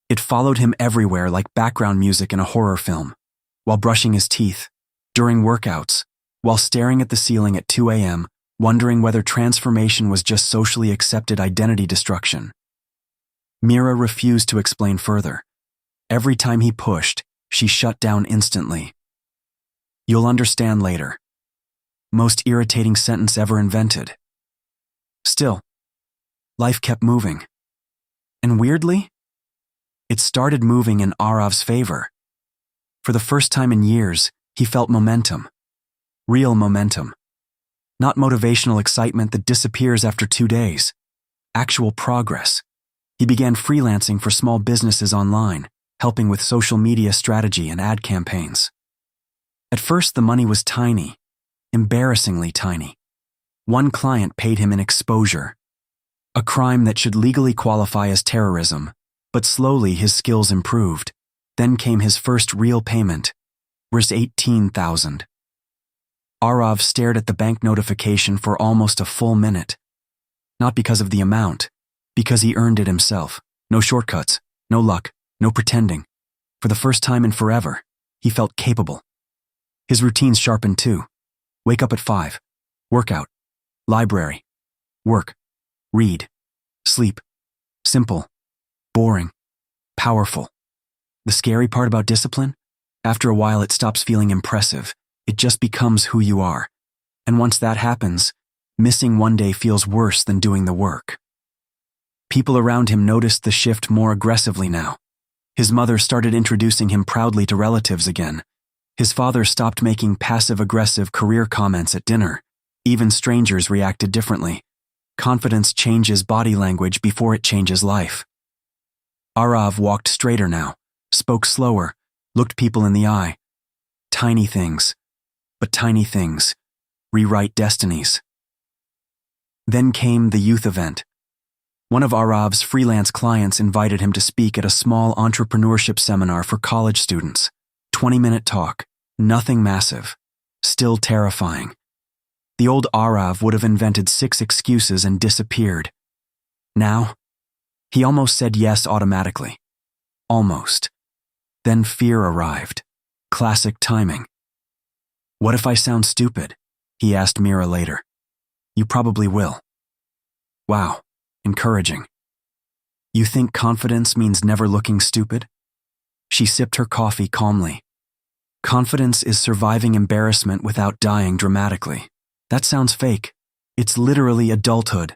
It followed him everywhere like background music in a horror film. While brushing his teeth, during workouts, while staring at the ceiling at 2 a.m., wondering whether transformation was just socially accepted identity destruction. Mira refused to explain further. Every time he pushed, she shut down instantly. You'll understand later. Most irritating sentence ever invented. Still, life kept moving. And weirdly, it started moving in Aarav's favor. For the first time in years, he felt momentum. Real momentum. Not motivational excitement that disappears after 2 days. Actual progress. He began freelancing for small businesses online, helping with social media strategy and ad campaigns. At first, the money was tiny, embarrassingly tiny. One client paid him in exposure, a crime that should legally qualify as terrorism, but slowly his skills improved. Then came his first real payment, worth $18,000. Aarav stared at the bank notification for almost a full minute. Not because of the amount, because he earned it himself. No shortcuts, no luck, no pretending. For the first time in forever, he felt capable. His routines sharpened too. Wake up at 5. Workout. Library. Work. Read. Sleep. Simple. Boring. Powerful. The scary part about discipline? After a while it stops feeling impressive. It just becomes who you are. And once that happens, missing one day feels worse than doing the work. People around him noticed the shift more aggressively now. His mother started introducing him proudly to relatives again. His father stopped making passive-aggressive career comments at dinner. Even strangers reacted differently. Confidence changes body language before it changes life. Aarav walked straighter now, spoke slower, looked people in the eye. Tiny things. But tiny things rewrite destinies. Then came the youth event. One of Aarav's freelance clients invited him to speak at a small entrepreneurship seminar for college students. 20-minute talk, nothing massive, still terrifying. The old Aarav would have invented 6 excuses and disappeared. Now, he almost said yes automatically. Almost. Then fear arrived. Classic timing. What if I sound stupid? He asked Mira later. You probably will. Wow, encouraging. You think confidence means never looking stupid? She sipped her coffee calmly. Confidence is surviving embarrassment without dying dramatically. That sounds fake. It's literally adulthood.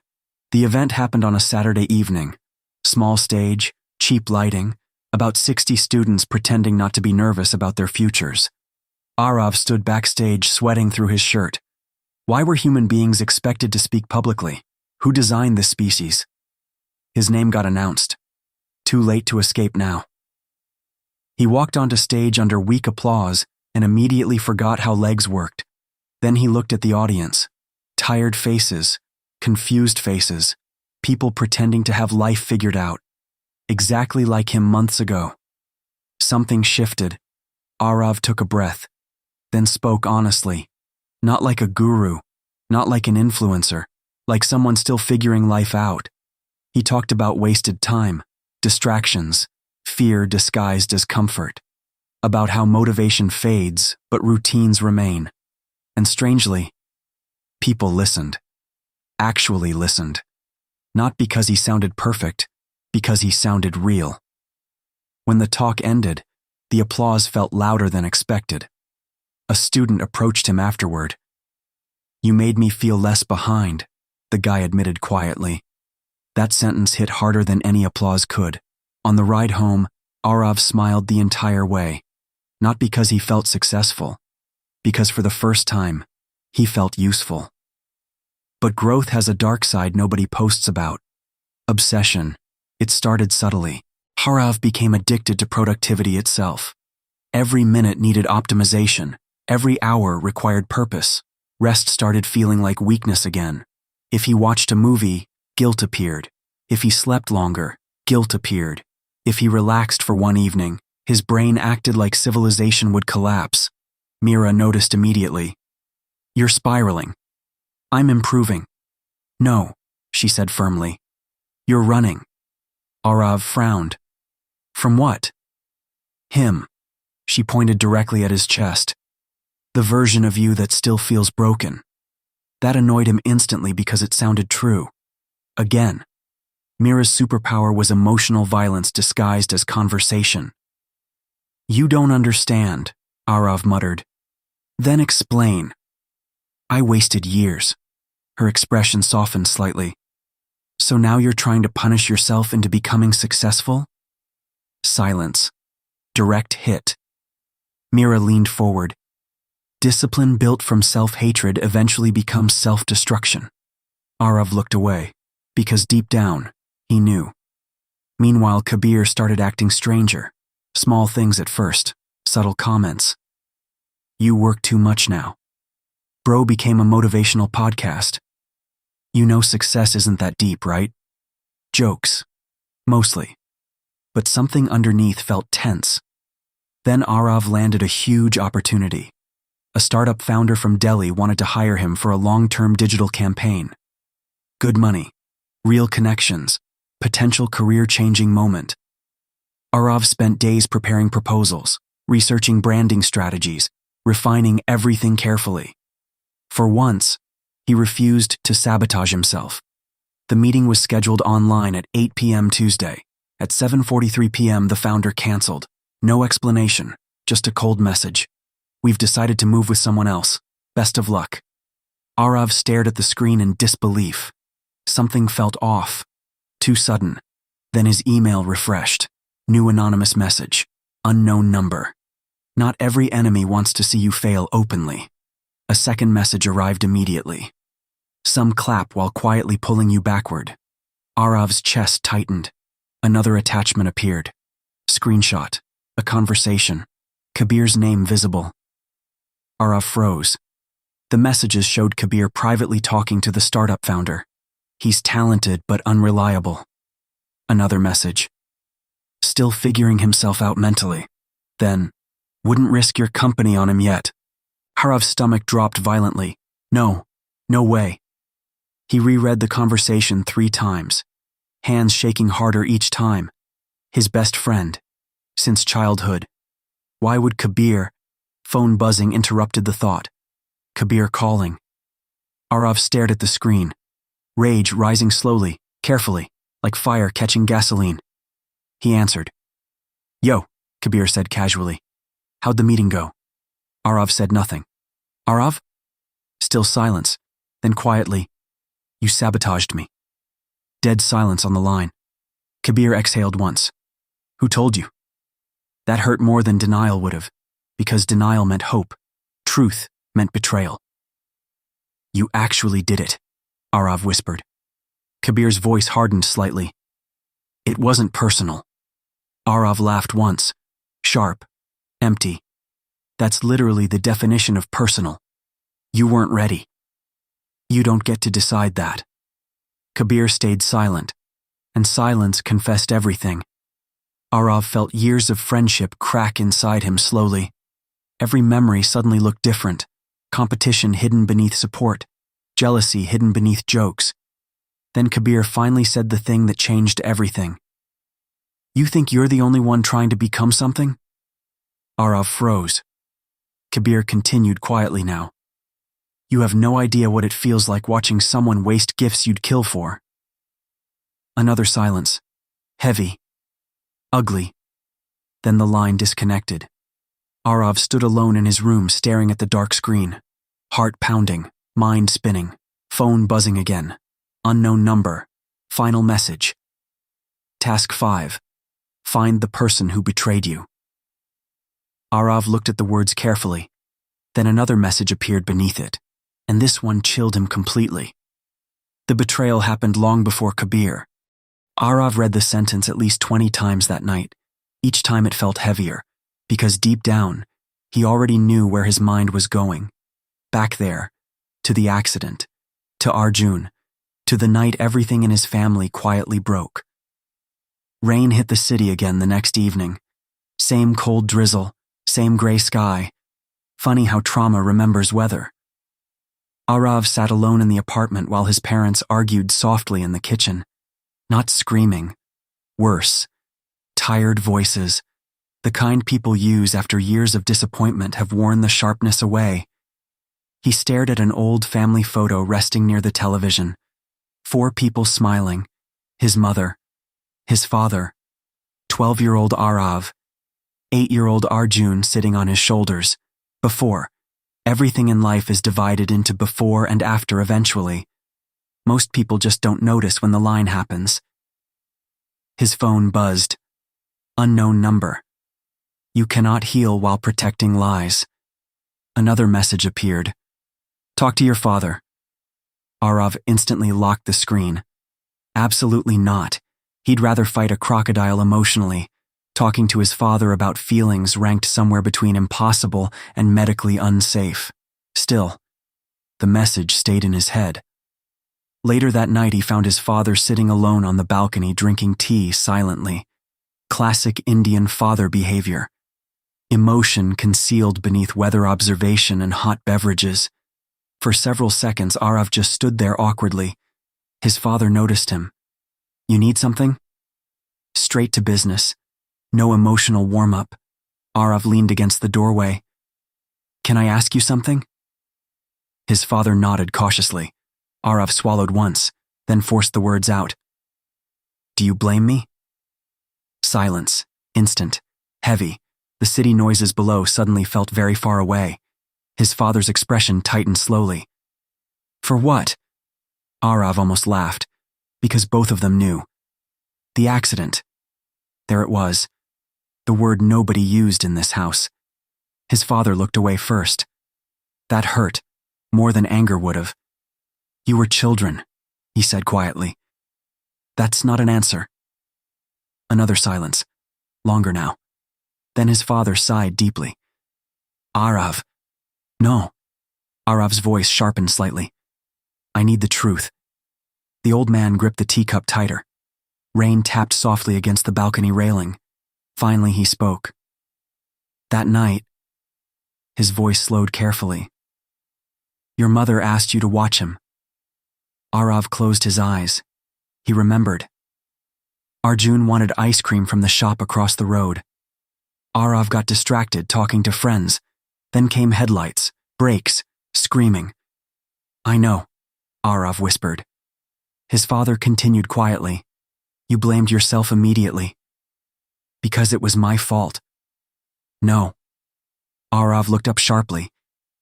The event happened on a Saturday evening. Small stage, cheap lighting, about 60 students pretending not to be nervous about their futures. Aarav stood backstage sweating through his shirt. Why were human beings expected to speak publicly? Who designed this species? His name got announced. Too late to escape now. He walked onto stage under weak applause and immediately forgot how legs worked. Then he looked at the audience. Tired faces, confused faces, people pretending to have life figured out. Exactly like him months ago. Something shifted. Aarav took a breath, then spoke honestly. Not like a guru, not like an influencer, like someone still figuring life out. He talked about wasted time, distractions, fear disguised as comfort, about how motivation fades but routines remain. And strangely, people listened. Actually listened. Not because he sounded perfect, because he sounded real. When the talk ended, the applause felt louder than expected. A student approached him afterward. "You made me feel less behind," the guy admitted quietly. That sentence hit harder than any applause could. On the ride home, Aarav smiled the entire way. Not because he felt successful, because for the first time, he felt useful. But growth has a dark side nobody posts about. Obsession. It started subtly. Aarav became addicted to productivity itself. Every minute needed optimization. Every hour required purpose. Rest started feeling like weakness again. If he watched a movie, guilt appeared. If he slept longer, guilt appeared. If he relaxed for one evening, his brain acted like civilization would collapse. Mira noticed immediately. "You're spiraling." "I'm improving." "No," she said firmly. "You're running." Aarav frowned. "From what?" "Him." She pointed directly at his chest. "The version of you that still feels broken." That annoyed him instantly because it sounded true. Again. Mira's superpower was emotional violence disguised as conversation. "You don't understand," Aarav muttered. "Then explain." "I wasted years." Her expression softened slightly. "So now you're trying to punish yourself into becoming successful?" Silence. Direct hit. Mira leaned forward. Discipline built from self-hatred eventually becomes self-destruction. Aarav looked away, because deep down, he knew. Meanwhile, Kabir started acting stranger. Small things at first, subtle comments. "You work too much now." Bro became a motivational podcast. "You know success isn't that deep, right?" Jokes. Mostly. But something underneath felt tense. Then Aarav landed a huge opportunity. A startup founder from Delhi wanted to hire him for a long-term digital campaign. Good money, real connections, potential career-changing moment. Aarav spent days preparing proposals, researching branding strategies, refining everything carefully. For once, he refused to sabotage himself. The meeting was scheduled online at 8 p.m. Tuesday. At 7:43 p.m., the founder canceled. No explanation, just a cold message. "We've decided to move with someone else. Best of luck." Aarav stared at the screen in disbelief. Something felt off. Too sudden. Then his email refreshed. New anonymous message. Unknown number. "Not every enemy wants to see you fail openly." A second message arrived immediately. "Some clap while quietly pulling you backward." Aarav's chest tightened. Another attachment appeared. Screenshot. A conversation. Kabir's name visible. Aarav froze. The messages showed Kabir privately talking to the startup founder. "He's talented but unreliable." Another message. "Still figuring himself out mentally." Then, "Wouldn't risk your company on him yet." Aarav's stomach dropped violently. No way. He reread the conversation 3 times, hands shaking harder each time. His best friend. Since childhood. Why would Kabir? Phone buzzing interrupted the thought. Kabir calling. Aarav stared at the screen. Rage rising slowly, carefully, like fire catching gasoline. He answered. "Yo," Kabir said casually. "How'd the meeting go?" Aarav said nothing. Aarav? Still silence. Then quietly, "You sabotaged me." Dead silence on the line. Kabir exhaled once. "Who told you?" That hurt more than denial would have, because denial meant hope. Truth meant betrayal. "You actually did it," Aarav whispered. Kabir's voice hardened slightly. "It wasn't personal." Aarav laughed once. Sharp. Empty. "That's literally the definition of personal. You weren't ready." "You don't get to decide that." Kabir stayed silent, and silence confessed everything. Aarav felt years of friendship crack inside him slowly. Every memory suddenly looked different. Competition hidden beneath support. Jealousy hidden beneath jokes. Then Kabir finally said the thing that changed everything. "You think you're the only one trying to become something?" Aarav froze. Kabir continued quietly now. "You have no idea what it feels like watching someone waste gifts you'd kill for." Another silence. Heavy. Ugly. Then the line disconnected. Aarav stood alone in his room staring at the dark screen. Heart pounding, mind spinning, phone buzzing again. Unknown number. Final message. Task 5. Find the person who betrayed you. Aarav looked at the words carefully. Then another message appeared beneath it, and this one chilled him completely. The betrayal happened long before Kabir. Aarav read the sentence at least 20 times that night. Each time it felt heavier, because deep down, he already knew where his mind was going. Back there, to the accident, to Arjun, to the night everything in his family quietly broke. Rain hit the city again the next evening. Same cold drizzle, same gray sky. Funny how trauma remembers weather. Aarav sat alone in the apartment while his parents argued softly in the kitchen. Not screaming. Worse. Tired voices. The kind people use after years of disappointment have worn the sharpness away. He stared at an old family photo resting near the television. 4 people smiling. His mother. His father. 12-year-old Aarav. 8-year-old Arjun sitting on his shoulders. Before. Everything in life is divided into before and after eventually. Most people just don't notice when the line happens. His phone buzzed. Unknown number. You cannot heal while protecting lies. Another message appeared. Talk to your father. Aarav instantly locked the screen. Absolutely not. He'd rather fight a crocodile emotionally. Talking to his father about feelings ranked somewhere between impossible and medically unsafe. Still, the message stayed in his head. Later that night, he found his father sitting alone on the balcony drinking tea silently. Classic Indian father behavior. Emotion concealed beneath weather observation and hot beverages. For several seconds, Aarav just stood there awkwardly. His father noticed him. You need something? Straight to business. No emotional warm-up. Aarav leaned against the doorway. Can I ask you something? His father nodded cautiously. Aarav swallowed once, then forced the words out. Do you blame me? Silence. Instant. Heavy. The city noises below suddenly felt very far away. His father's expression tightened slowly. For what? Aarav almost laughed, because both of them knew. The accident. There it was. The word nobody used in this house. His father looked away first. That hurt, more than anger would have. You were children, he said quietly. That's not an answer. Another silence. Longer now. Then his father sighed deeply. Aarav. No. Aarav's voice sharpened slightly. I need the truth. The old man gripped the teacup tighter. Rain tapped softly against the balcony railing. Finally he spoke. That night, his voice slowed carefully. Your mother asked you to watch him. Aarav closed his eyes. He remembered. Arjun wanted ice cream from the shop across the road. Aarav got distracted talking to friends. Then came headlights, brakes, screaming. I know, Aarav whispered. His father continued quietly. You blamed yourself immediately. Because it was my fault. No. Aarav looked up sharply.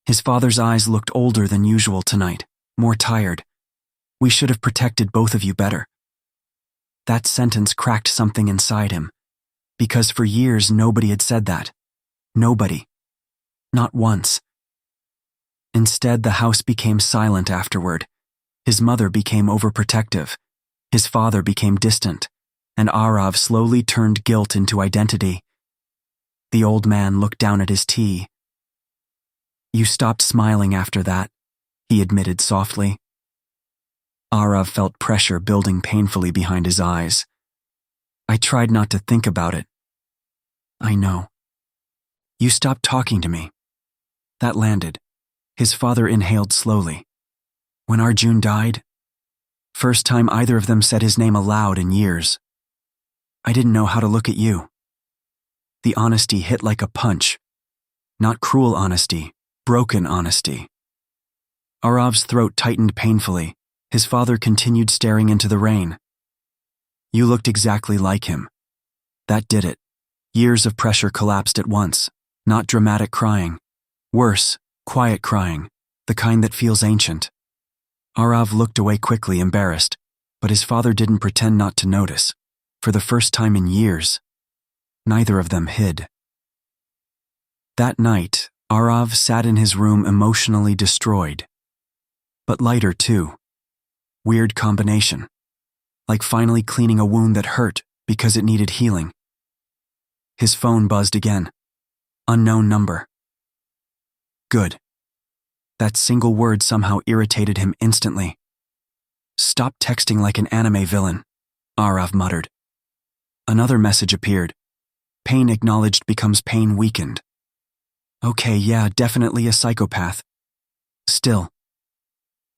His father's eyes looked older than usual tonight, more tired. We should have protected both of you better. That sentence cracked something inside him, because for years nobody had said that. Nobody. Not once. Instead, the house became silent afterward. His mother became overprotective. His father became distant, and Aarav slowly turned guilt into identity. The old man looked down at his tea. You stopped smiling after that, he admitted softly. Aarav felt pressure building painfully behind his eyes. I tried not to think about it. I know. You stopped talking to me. That landed. His father inhaled slowly. When Arjun died, first time either of them said his name aloud in years. I didn't know how to look at you. The honesty hit like a punch. Not cruel honesty, broken honesty. Aarav's throat tightened painfully. His father continued staring into the rain. You looked exactly like him. That did it. Years of pressure collapsed at once. Not dramatic crying. Worse, quiet crying, the kind that feels ancient. Aarav looked away quickly, embarrassed, but his father didn't pretend not to notice. For the first time in years, neither of them hid. That night, Aarav sat in his room emotionally destroyed. But lighter too. Weird combination. Like finally cleaning a wound that hurt because it needed healing. His phone buzzed again. Unknown number. Good. That single word somehow irritated him instantly. Stop texting like an anime villain, Aarav muttered. Another message appeared. Pain acknowledged becomes pain weakened. Okay, yeah, definitely a psychopath. Still,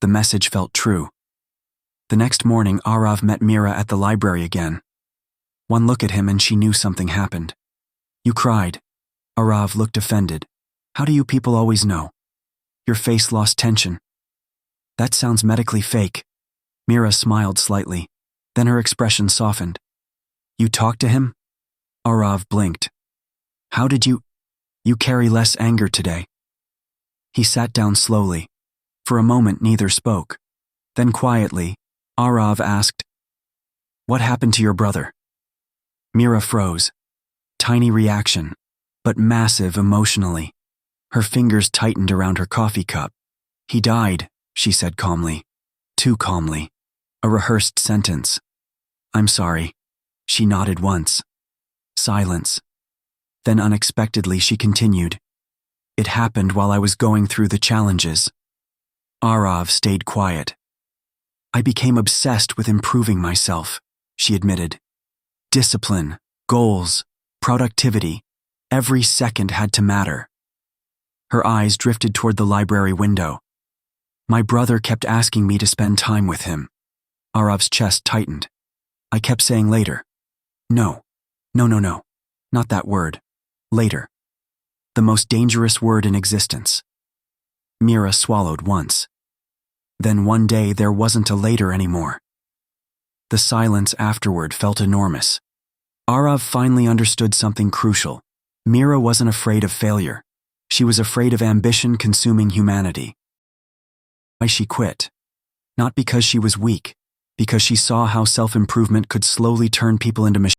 the message felt true. The next morning, Aarav met Mira at the library again. One look at him and she knew something happened. You cried. Aarav looked offended. How do you people always know? Your face lost tension. That sounds medically fake. Mira smiled slightly. Then her expression softened. You talked to him? Aarav blinked. How did you carry less anger today? He sat down slowly. For a moment, neither spoke. Then quietly, Aarav asked, What happened to your brother? Mira froze. Tiny reaction, but massive emotionally. Her fingers tightened around her coffee cup. He died, she said calmly. Too calmly. A rehearsed sentence. I'm sorry. She nodded once. Silence. Then unexpectedly she continued. It happened while I was going through the challenges. Aarav stayed quiet. I became obsessed with improving myself, she admitted. Discipline, goals, productivity. Every second had to matter. Her eyes drifted toward the library window. My brother kept asking me to spend time with him. Aarav's chest tightened. I kept saying later. No. No. Not that word. Later. The most dangerous word in existence. Mira swallowed once. Then one day there wasn't a later anymore. The silence afterward felt enormous. Aarav finally understood something crucial. Mira wasn't afraid of failure. She was afraid of ambition consuming humanity. Why she quit? Not because she was weak, because she saw how self-improvement could slowly turn people into machines.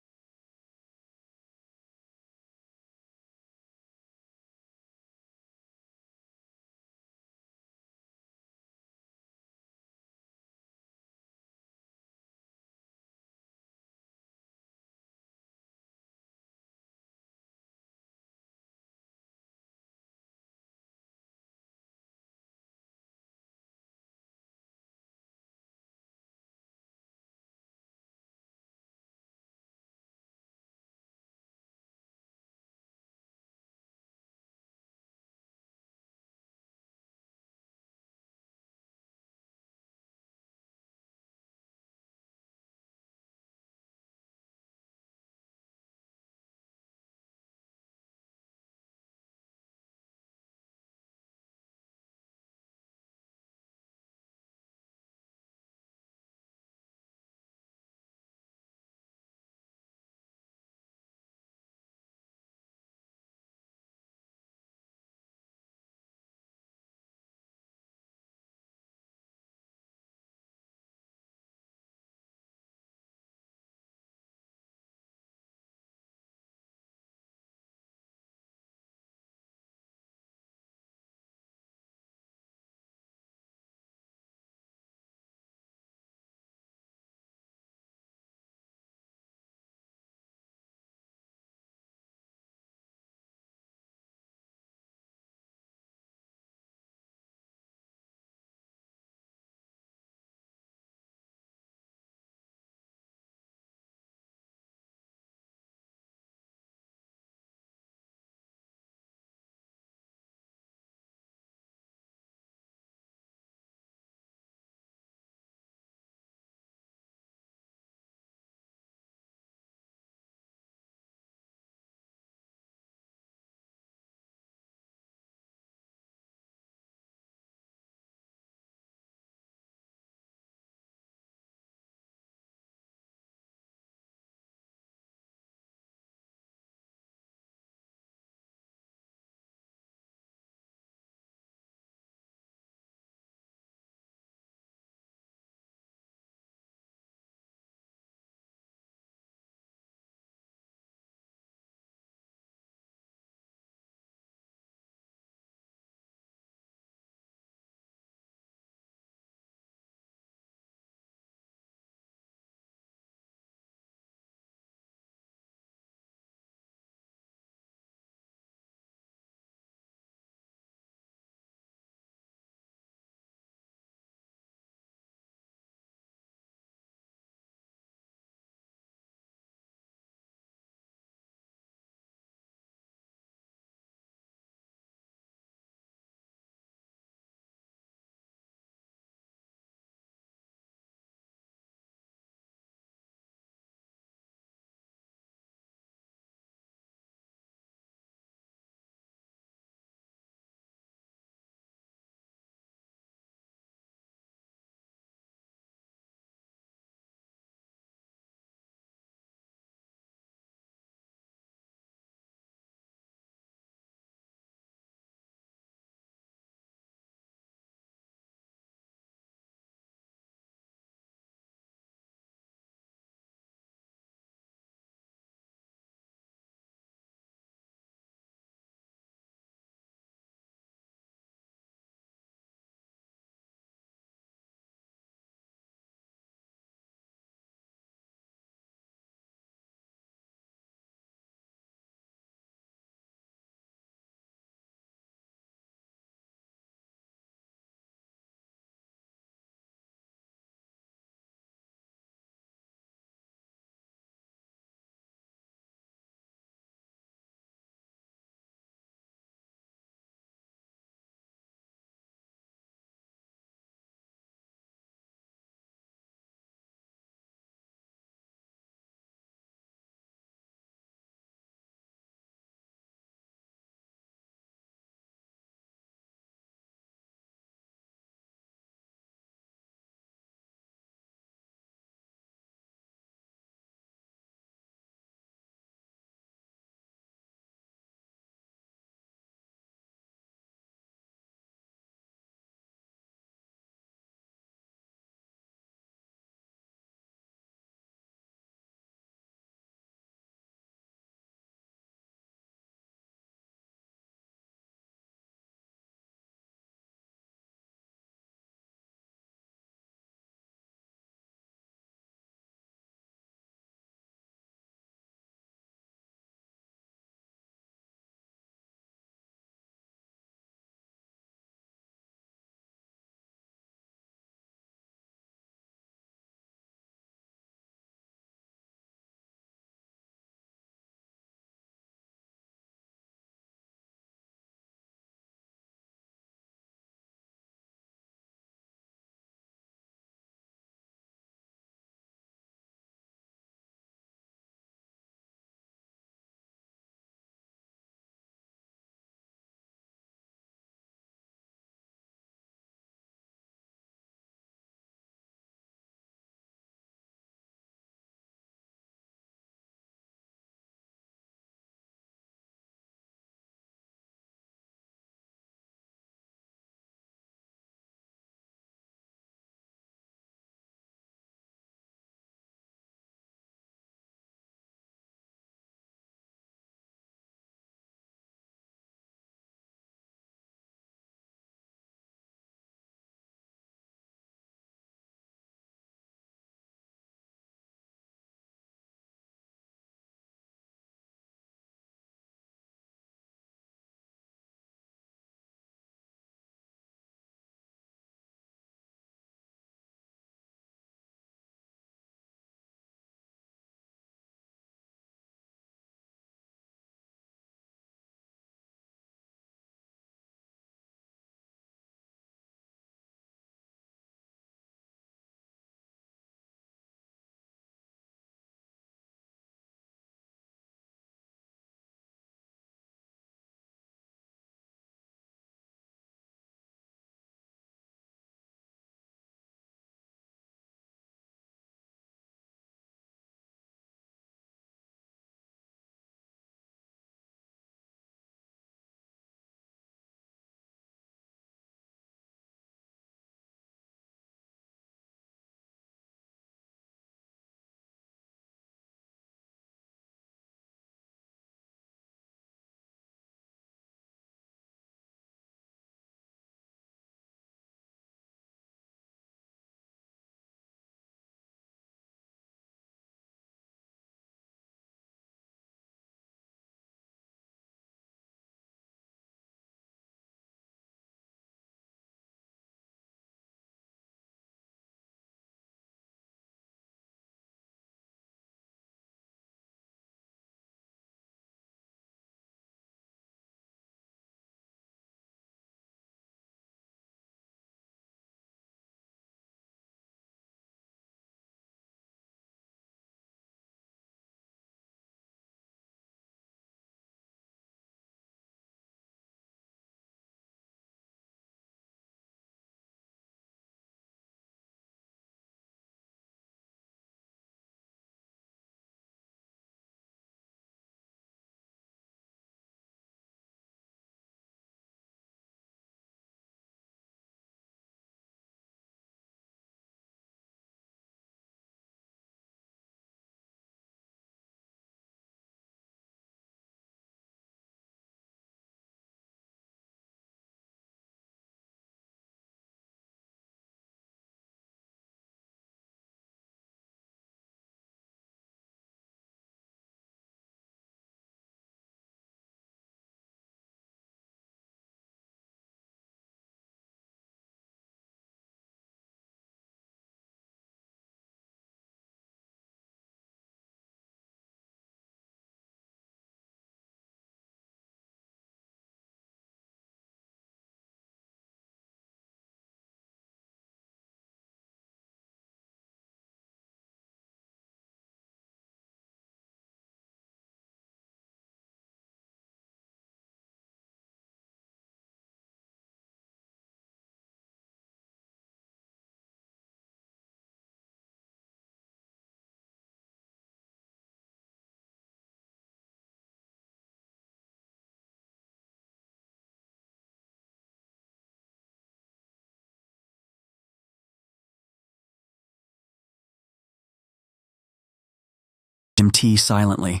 him tea silently.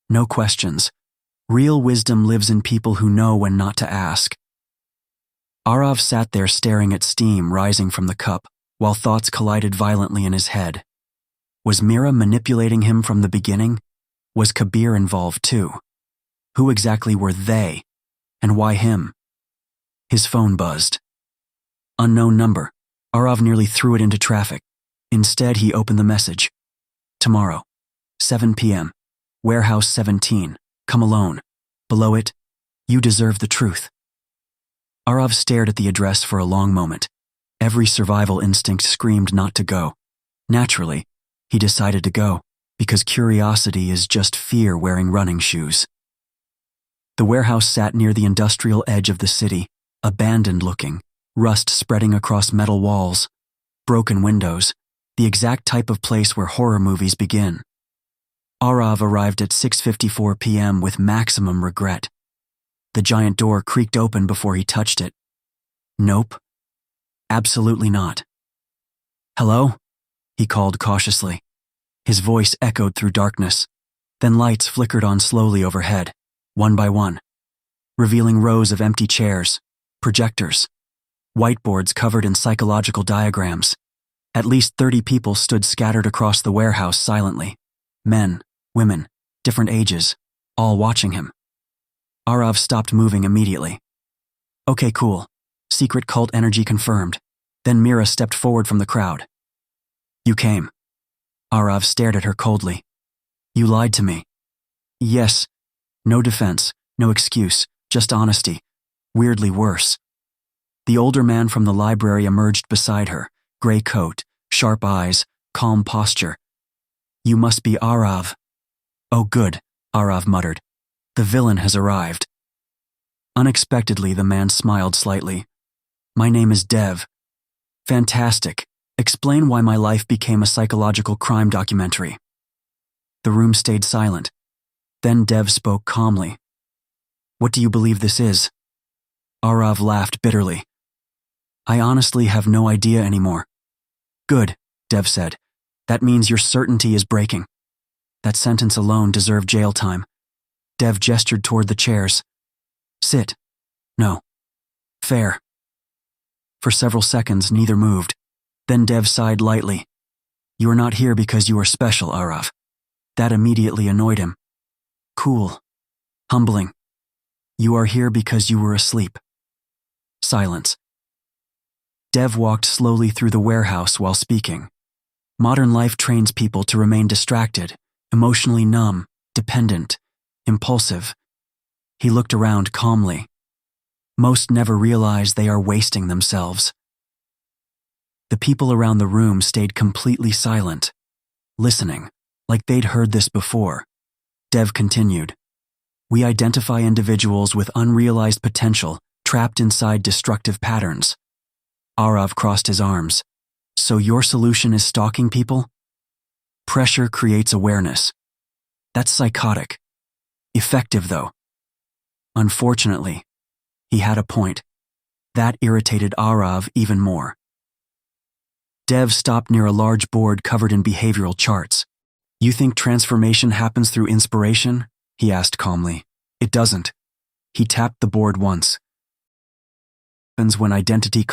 No questions. Real wisdom lives in people who know when not to ask. Aarav sat there staring at steam rising from the cup, while thoughts collided violently in his head. Was Mira manipulating him from the beginning? Was Kabir involved too? Who exactly were they? And why him? His phone buzzed. Unknown number. Aarav nearly threw it into traffic. Instead, he opened the message. Tomorrow, 7 p.m. Warehouse 17. Come alone. Below it, you deserve the truth. Aarav stared at the address for a long moment. Every survival instinct screamed not to go. Naturally, he decided to go, because curiosity is just fear wearing running shoes. The warehouse sat near the industrial edge of the city, abandoned looking, rust spreading across metal walls, broken windows, the exact type of place where horror movies begin. Aarav arrived at 6:54 p.m. with maximum regret. The giant door creaked open before he touched it. Nope. Absolutely not. Hello? He called cautiously. His voice echoed through darkness. Then lights flickered on slowly overhead, one by one, revealing rows of empty chairs, projectors, whiteboards covered in psychological diagrams. At least 30 people stood scattered across the warehouse silently. Men, women, different ages, all watching him. Aarav stopped moving immediately. Okay, cool. Secret cult energy confirmed. Then Mira stepped forward from the crowd. You came. Aarav stared at her coldly. You lied to me. Yes. No defense, no excuse, just honesty. Weirdly worse. The older man from the library emerged beside her, gray coat, sharp eyes, calm posture. You must be Aarav. Oh good, Aarav muttered. The villain has arrived. Unexpectedly, the man smiled slightly. My name is Dev. Fantastic. Explain why my life became a psychological crime documentary. The room stayed silent. Then Dev spoke calmly. What do you believe this is? Aarav laughed bitterly. I honestly have no idea anymore. Good, Dev said. That means your certainty is breaking. That sentence alone deserved jail time. Dev gestured toward the chairs. Sit. No. Fair. For several seconds, neither moved. Then Dev sighed lightly. You are not here because you are special, Aarav. That immediately annoyed him. Cool. Humbling. You are here because you were asleep. Silence. Dev walked slowly through the warehouse while speaking. Modern life trains people to remain distracted, emotionally numb, dependent, impulsive. He looked around calmly. Most never realize they are wasting themselves. The people around the room stayed completely silent, listening, like they'd heard this before. Dev continued. We identify individuals with unrealized potential, trapped inside destructive patterns. Aarav crossed his arms. So your solution is stalking people? Pressure creates awareness. That's psychotic. Effective, though. Unfortunately, he had a point. That irritated Aarav even more. Dev stopped near a large board covered in behavioral charts. You think transformation happens through inspiration? He asked calmly. It doesn't. He tapped the board once. It happens when identity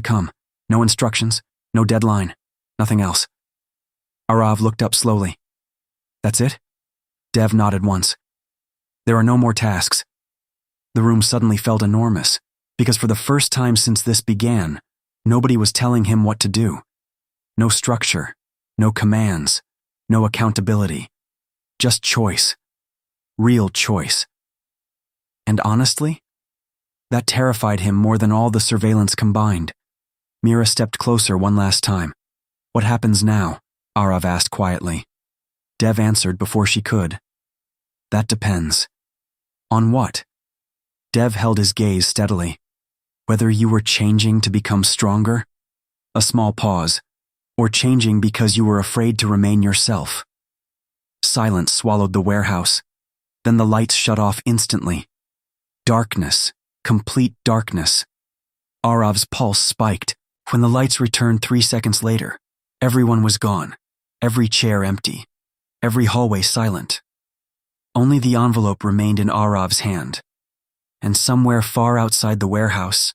Come. No instructions, no deadline, nothing else. Aarav looked up slowly. That's it? Dev nodded once. There are no more tasks. The room suddenly felt enormous, because for the first time since this began, nobody was telling him what to do. No structure, no commands, no accountability. Just choice. Real choice. And honestly, that terrified him more than all the surveillance combined. Mira stepped closer one last time. What happens now? Aarav asked quietly. Dev answered before she could. That depends. On what? Dev held his gaze steadily. Whether you were changing to become stronger? A small pause. Or changing because you were afraid to remain yourself? Silence swallowed the warehouse. Then the lights shut off instantly. Darkness. Complete darkness. Aarav's pulse spiked. When the lights returned 3 seconds later, everyone was gone. Every chair empty. Every hallway silent. Only the envelope remained in Aarav's hand. And somewhere far outside the warehouse,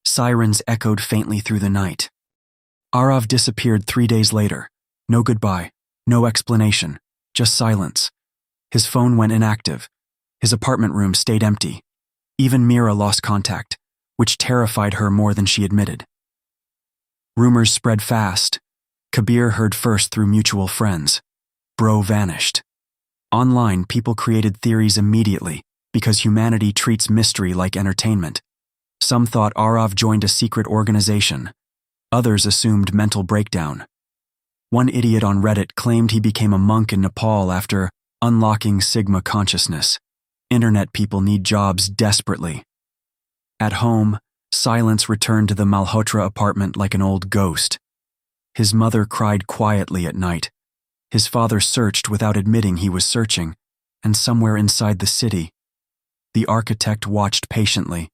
sirens echoed faintly through the night. Aarav disappeared 3 days later. No goodbye, no explanation, just silence. His phone went inactive. His apartment room stayed empty. Even Mira lost contact, which terrified her more than she admitted. Rumors spread fast. Kabir heard first through mutual friends. Bro vanished. Online, people created theories immediately because humanity treats mystery like entertainment. Some thought Aarav joined a secret organization. Others assumed mental breakdown. One idiot on Reddit claimed he became a monk in Nepal after unlocking Sigma consciousness. Internet people need jobs desperately. At home, silence returned to the Malhotra apartment like an old ghost. His mother cried quietly at night. His father searched without admitting he was searching, and somewhere inside the city, the architect watched patiently.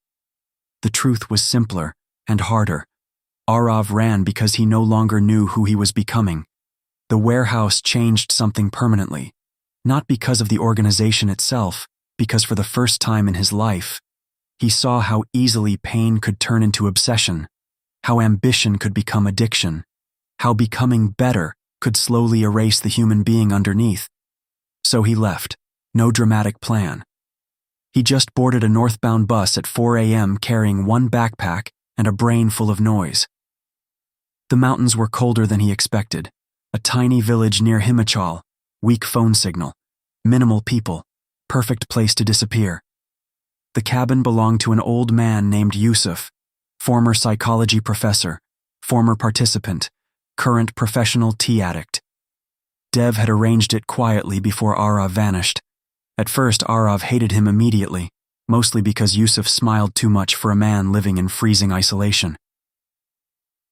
The truth was simpler and harder. Aarav ran because he no longer knew who he was becoming. The warehouse changed something permanently, not because of the organization itself, because for the first time in his life, he saw how easily pain could turn into obsession, how ambition could become addiction, how becoming better could slowly erase the human being underneath. So he left, no dramatic plan. He just boarded a northbound bus at 4 a.m. carrying one backpack and a brain full of noise. The mountains were colder than he expected. A tiny village near Himachal, weak phone signal, minimal people, perfect place to disappear. The cabin belonged to an old man named Yusuf, former psychology professor, former participant, current professional tea addict. Dev had arranged it quietly before Aarav vanished. At first, Aarav hated him immediately, mostly because Yusuf smiled too much for a man living in freezing isolation.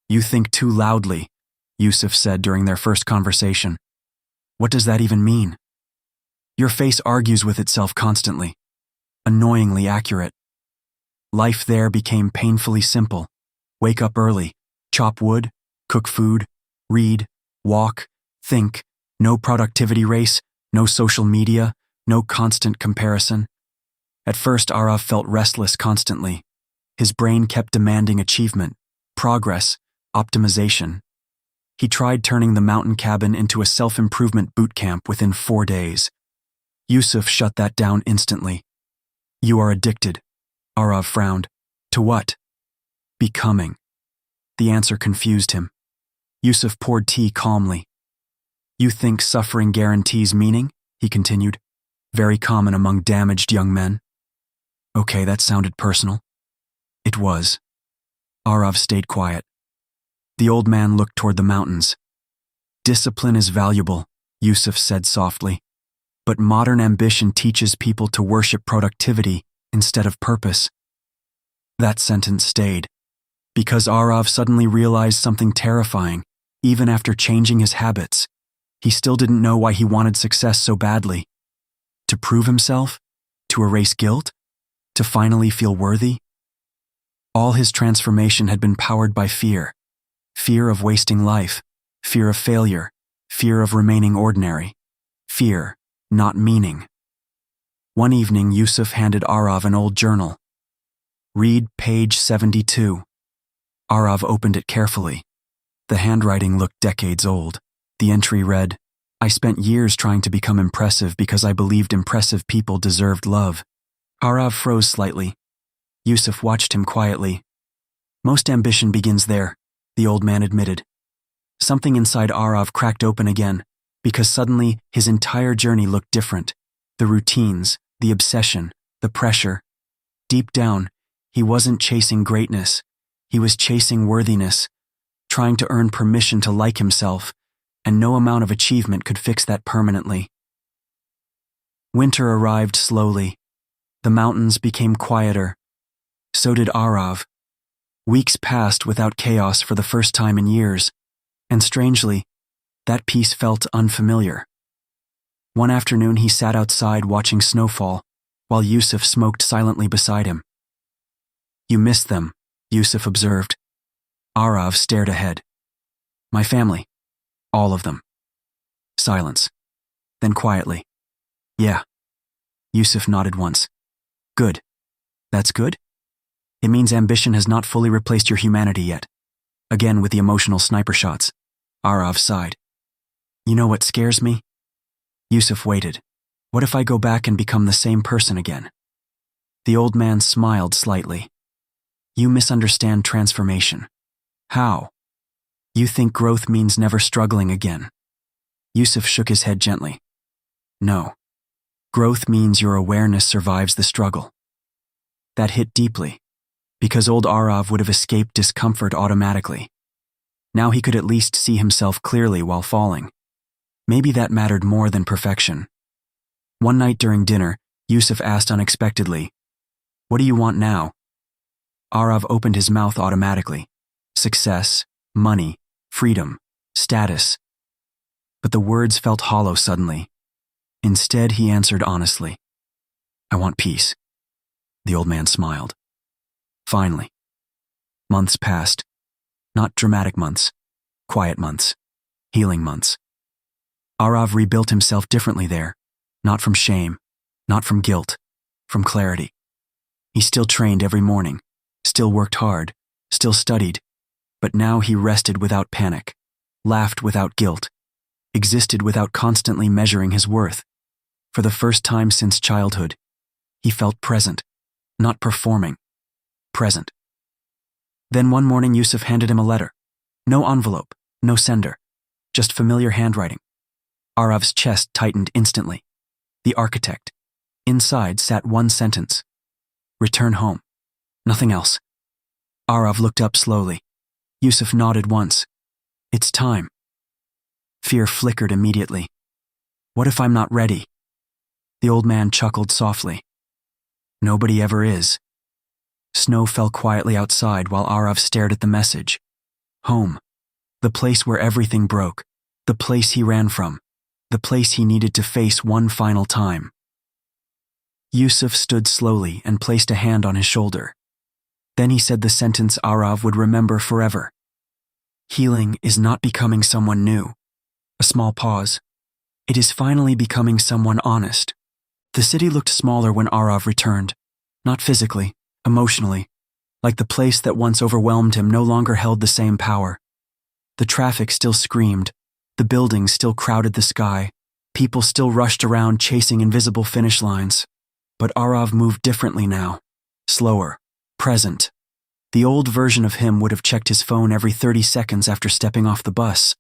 You think too loudly, Yusuf said during their first conversation. What does that even mean? Your face argues with itself constantly. Annoyingly accurate. Life there became painfully simple. Wake up early, chop wood, cook food, read, walk, think, no productivity race, no social media, no constant comparison. At first, Aarav felt restless constantly. His brain kept demanding achievement, progress, optimization. He tried turning the mountain cabin into a self-improvement boot camp within 4 days. Yusuf shut that down instantly. You are addicted, Aarav frowned. To what? Becoming. The answer confused him. Yusuf poured tea calmly. You think suffering guarantees meaning? He continued. Very common among damaged young men. Okay, that sounded personal. It was. Aarav stayed quiet. The old man looked toward the mountains. Discipline is valuable, Yusuf said softly. But modern ambition teaches people to worship productivity instead of purpose. That sentence stayed, because Aarav suddenly realized something terrifying. Even after changing his habits, he still didn't know why he wanted success so badly. To prove himself? To erase guilt? To finally feel worthy? All his transformation had been powered by fear. Fear of wasting life, fear of failure, fear of remaining ordinary, fear, not meaning. One evening, Yusuf handed Aarav an old journal. Read page 72. Aarav opened it carefully. The handwriting looked decades old. The entry read, "I spent years trying to become impressive because I believed impressive people deserved love." Aarav froze slightly. Yusuf watched him quietly. "Most ambition begins there," the old man admitted. Something inside Aarav cracked open again, because suddenly his entire journey looked different. The routines, the obsession, the pressure. Deep down, he wasn't chasing greatness. He was chasing worthiness, trying to earn permission to like himself, and no amount of achievement could fix that permanently. Winter arrived slowly. The mountains became quieter. So did Aarav. Weeks passed without chaos for the first time in years, and strangely, that peace felt unfamiliar. One afternoon he sat outside watching snowfall, while Yusuf smoked silently beside him. "You missed them," Yusuf observed. Aarav stared ahead. "My family. All of them." Silence. Then quietly, "Yeah." Yusuf nodded once. "Good. That's good? It means ambition has not fully replaced your humanity yet." Again with the emotional sniper shots. Aarav sighed. "You know what scares me?" Yusuf waited. "What if I go back and become the same person again?" The old man smiled slightly. "You misunderstand transformation." "How?" "You think growth means never struggling again." Yusuf shook his head gently. "No. Growth means your awareness survives the struggle." That hit deeply, because old Aarav would have escaped discomfort automatically. Now he could at least see himself clearly while falling. Maybe that mattered more than perfection. One night during dinner, Yusuf asked unexpectedly, "What do you want now?" Aarav opened his mouth automatically. Success, money, freedom, status. But the words felt hollow suddenly. Instead, he answered honestly, "I want peace." The old man smiled. Finally. Months passed. Not dramatic months, quiet months, healing months. Aarav rebuilt himself differently there, not from shame, not from guilt, from clarity. He still trained every morning, still worked hard, still studied, but now he rested without panic, laughed without guilt, existed without constantly measuring his worth. For the first time since childhood, he felt present, not performing, present. Then one morning Yusuf handed him a letter. No envelope, no sender, just familiar handwriting. Aarav's chest tightened instantly. The architect. Inside sat one sentence. "Return home." Nothing else. Aarav looked up slowly. Yusuf nodded once. "It's time." Fear flickered immediately. "What if I'm not ready?" The old man chuckled softly. "Nobody ever is." Snow fell quietly outside while Aarav stared at the message. Home. The place where everything broke. The place he ran from. The place he needed to face one final time. Yusuf stood slowly and placed a hand on his shoulder. Then he said the sentence Aarav would remember forever. "Healing is not becoming someone new." A small pause. "It is finally becoming someone honest." The city looked smaller when Aarav returned. Not physically, emotionally. Like the place that once overwhelmed him no longer held the same power. The traffic still screamed. The buildings still crowded the sky. People still rushed around chasing invisible finish lines. But Aarav moved differently now. Slower. Present. The old version of him would have checked his phone every 30 seconds after stepping off the bus.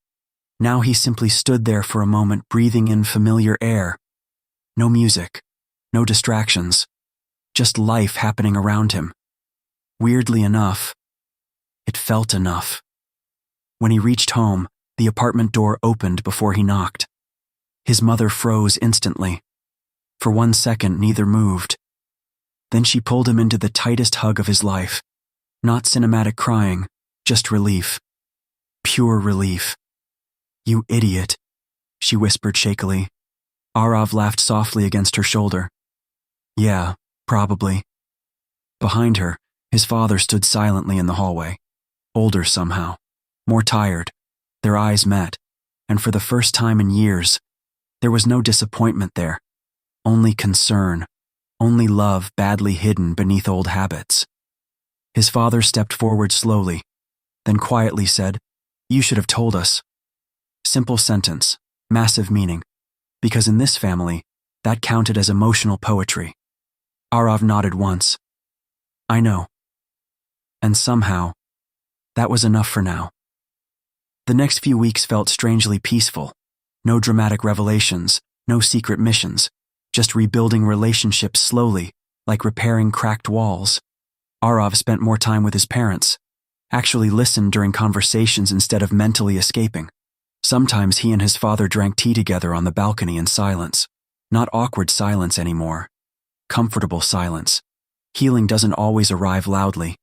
Now he simply stood there for a moment, breathing in familiar air. No music. No distractions. Just life happening around him. Weirdly enough, it felt enough. When he reached home, the apartment door opened before he knocked. His mother froze instantly. For 1 second, neither moved. Then she pulled him into the tightest hug of his life. Not cinematic crying, just relief. Pure relief. "You idiot," she whispered shakily. Aarav laughed softly against her shoulder. "Yeah, probably." Behind her, his father stood silently in the hallway. Older somehow. More tired. Their eyes met, and for the first time in years, there was no disappointment there. Only concern. Only love badly hidden beneath old habits. His father stepped forward slowly, then quietly said, "You should have told us." Simple sentence, massive meaning, because in this family, that counted as emotional poetry. Aarav nodded once. "I know." And somehow, that was enough for now. The next few weeks felt strangely peaceful. No dramatic revelations, no secret missions, just rebuilding relationships slowly, like repairing cracked walls. Aarav spent more time with his parents, actually listened during conversations instead of mentally escaping. Sometimes he and his father drank tea together on the balcony in silence. Not awkward silence anymore. Comfortable silence. Healing doesn't always arrive loudly.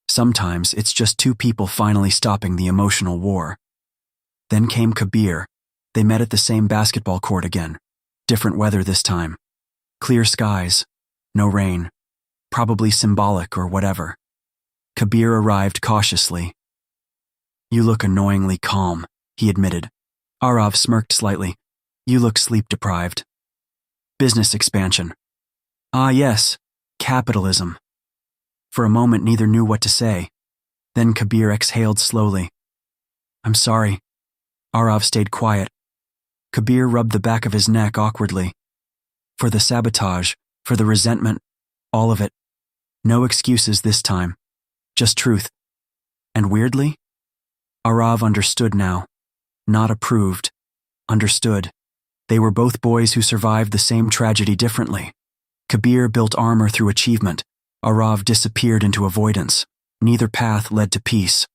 Sometimes it's just two people finally stopping the emotional war. Then came Kabir. They met at the same basketball court again. Different weather this time. Clear skies. No rain. Probably symbolic or whatever. Kabir arrived cautiously. "You look annoyingly calm," he admitted. Aarav smirked slightly. "You look sleep-deprived." "Business expansion." "Ah yes, capitalism." For a moment neither knew what to say. Then Kabir exhaled slowly. "I'm sorry." Aarav stayed quiet. Kabir rubbed the back of his neck awkwardly. "For the sabotage, for the resentment, all of it. No excuses this time. Just truth." And weirdly, Aarav understood now. Not approved. Understood. They were both boys who survived the same tragedy differently. Kabir built armor through achievement. Aarav disappeared into avoidance. Neither path led to peace.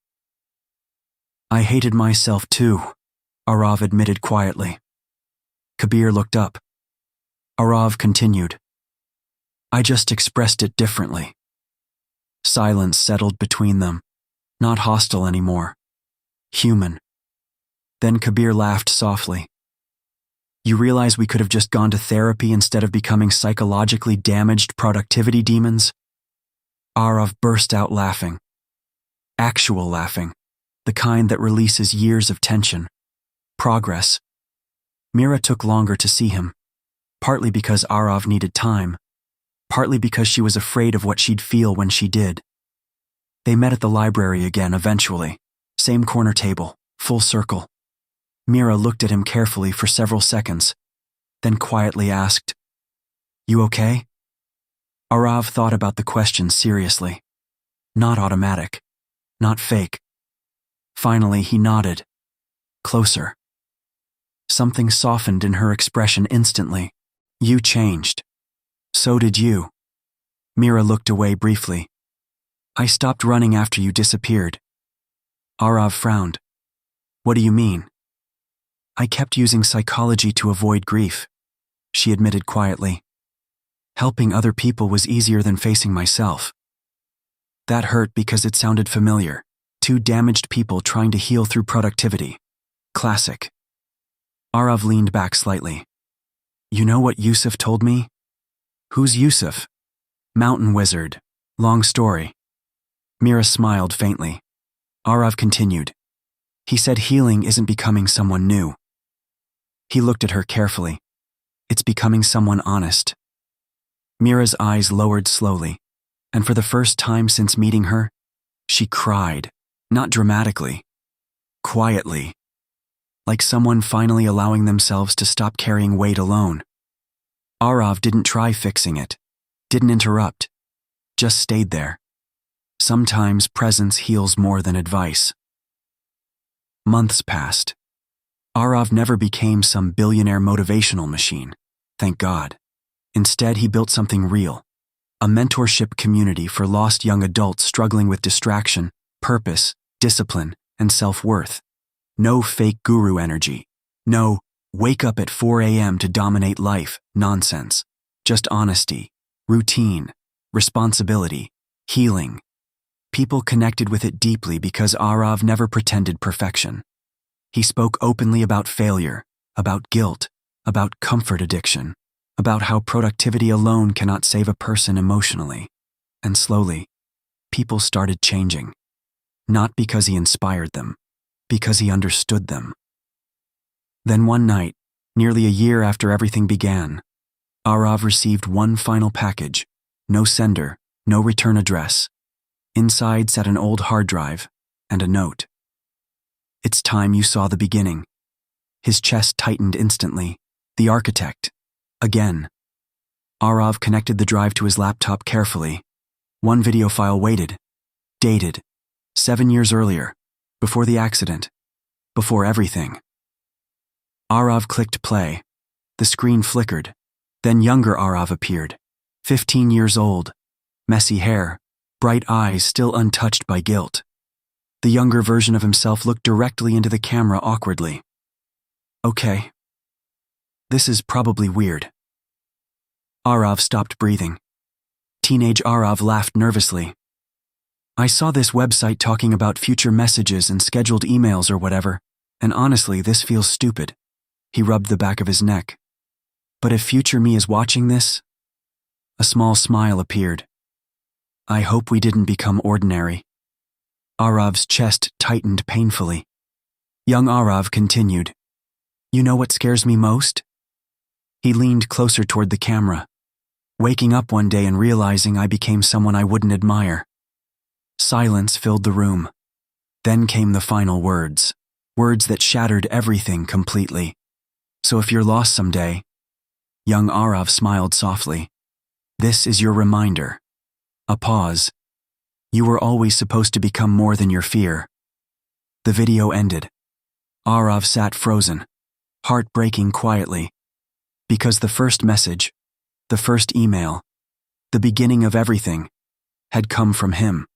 "I hated myself too," Aarav admitted quietly. Kabir looked up. Aarav continued. "I just expressed it differently." Silence settled between them. Not hostile anymore. Human. Then Kabir laughed softly. "You realize we could have just gone to therapy instead of becoming psychologically damaged productivity demons?" Aarav burst out laughing. Actual laughing. The kind that releases years of tension. Progress. Mira took longer to see him. Partly because Aarav needed time. Partly because she was afraid of what she'd feel when she did. They met at the library again eventually. Same corner table, full circle. Mira looked at him carefully for several seconds, then quietly asked, "You okay?" Aarav thought about the question seriously. Not automatic. Not fake. Finally, he nodded. Closer. Something softened in her expression instantly. "You changed. So did you." Mira looked away briefly. "I stopped running after you disappeared." Aarav frowned. "What do you mean?" "I kept using psychology to avoid grief," she admitted quietly. "Helping other people was easier than facing myself." That hurt because it sounded familiar. Two damaged people trying to heal through productivity. Classic. Aarav leaned back slightly. "You know what Yusuf told me?" "Who's Yusuf?" "Mountain wizard. Long story." Mira smiled faintly. Aarav continued. "He said healing isn't becoming someone new." He looked at her carefully. "It's becoming someone honest." Mira's eyes lowered slowly, and for the first time since meeting her, she cried, not dramatically, quietly, like someone finally allowing themselves to stop carrying weight alone. Aarav didn't try fixing it, didn't interrupt, just stayed there. Sometimes presence heals more than advice. Months passed. Aarav never became some billionaire motivational machine, thank God. Instead, he built something real, a mentorship community for lost young adults struggling with distraction, purpose, discipline, and self-worth. No fake guru energy. No, wake up at 4 a.m. to dominate life nonsense. Just honesty, routine, responsibility, healing. People connected with it deeply because Aarav never pretended perfection. He spoke openly about failure, about guilt, about comfort addiction, about how productivity alone cannot save a person emotionally. And slowly, people started changing. Not because he inspired them, because he understood them. Then one night, nearly a year after everything began, Aarav received one final package. No sender, no return address. Inside sat an old hard drive, and a note. It's time you saw the beginning. His chest tightened instantly. The architect. Again. Aarav connected the drive to his laptop carefully. One video file waited. Dated. 7 years earlier. Before the accident. Before everything. Aarav clicked play. The screen flickered. Then younger Aarav appeared. 15 years old. Messy hair. Bright eyes still untouched by guilt. The younger version of himself looked directly into the camera awkwardly. Okay. This is probably weird. Aarav stopped breathing. Teenage Aarav laughed nervously. I saw this website talking about future messages and scheduled emails or whatever, and honestly, this feels stupid. He rubbed the back of his neck. But if future me is watching this? A small smile appeared. I hope we didn't become ordinary. Aarav's chest tightened painfully. Young Aarav continued. You know what scares me most? He leaned closer toward the camera. Waking up one day and realizing I became someone I wouldn't admire. Silence filled the room. Then came the final words. Words that shattered everything completely. So if you're lost someday, young Aarav smiled softly. This is your reminder. A pause. You were always supposed to become more than your fear. The video ended. Aarav sat frozen, heart breaking quietly. Because the first message, the first email, the beginning of everything, had come from him.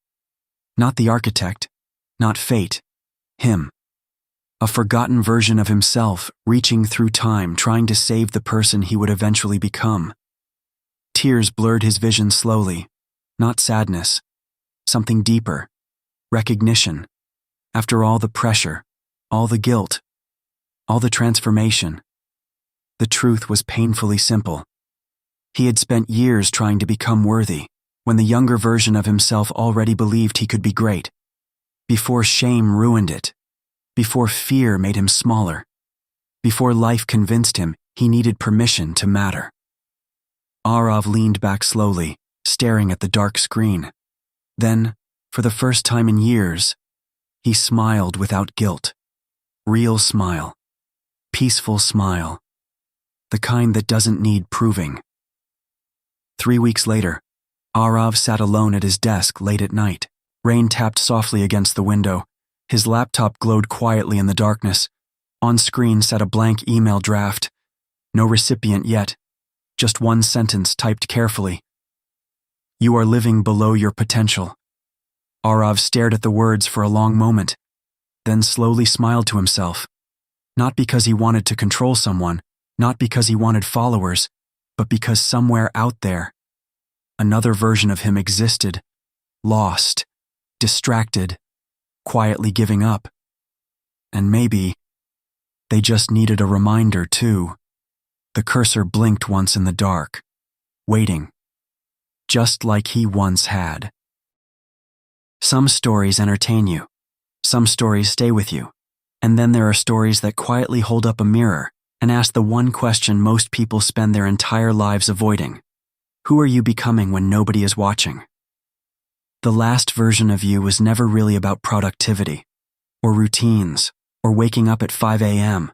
Not the architect, not fate, him. A forgotten version of himself reaching through time trying to save the person he would eventually become. Tears blurred his vision slowly, not sadness, something deeper, recognition. After all the pressure, all the guilt, all the transformation, the truth was painfully simple. He had spent years trying to become worthy, when the younger version of himself already believed he could be great. Before shame ruined it. Before fear made him smaller. Before life convinced him he needed permission to matter. Aarav leaned back slowly, staring at the dark screen. Then, for the first time in years, he smiled without guilt. Real smile. Peaceful smile. The kind that doesn't need proving. 3 weeks later, Aarav sat alone at his desk late at night. Rain tapped softly against the window. His laptop glowed quietly in the darkness. On screen sat a blank email draft. No recipient yet. Just one sentence typed carefully. You are living below your potential. Aarav stared at the words for a long moment, then slowly smiled to himself. Not because he wanted to control someone, not because he wanted followers, but because somewhere out there, another version of him existed, lost, distracted, quietly giving up. And maybe they just needed a reminder too. The cursor blinked once in the dark, waiting, just like he once had. Some stories entertain you. Some stories stay with you. And then there are stories that quietly hold up a mirror and ask the one question most people spend their entire lives avoiding. Who are you becoming when nobody is watching? The last version of you was never really about productivity, or routines, or waking up at 5 a.m.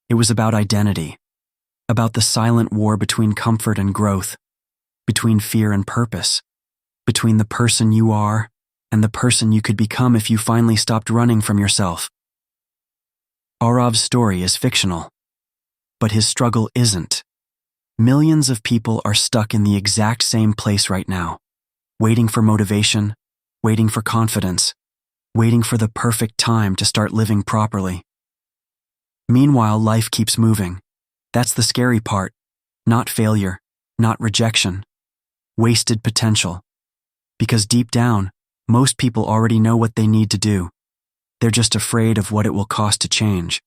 It was about identity, about the silent war between comfort and growth, between fear and purpose, between the person you are and the person you could become if you finally stopped running from yourself. Aarav's story is fictional, but his struggle isn't. Millions of people are stuck in the exact same place right now, waiting for motivation, waiting for confidence, waiting for the perfect time to start living properly. Meanwhile, life keeps moving. That's the scary part. Not failure, not rejection. Wasted potential. Because deep down, most people already know what they need to do. They're just afraid of what it will cost to change.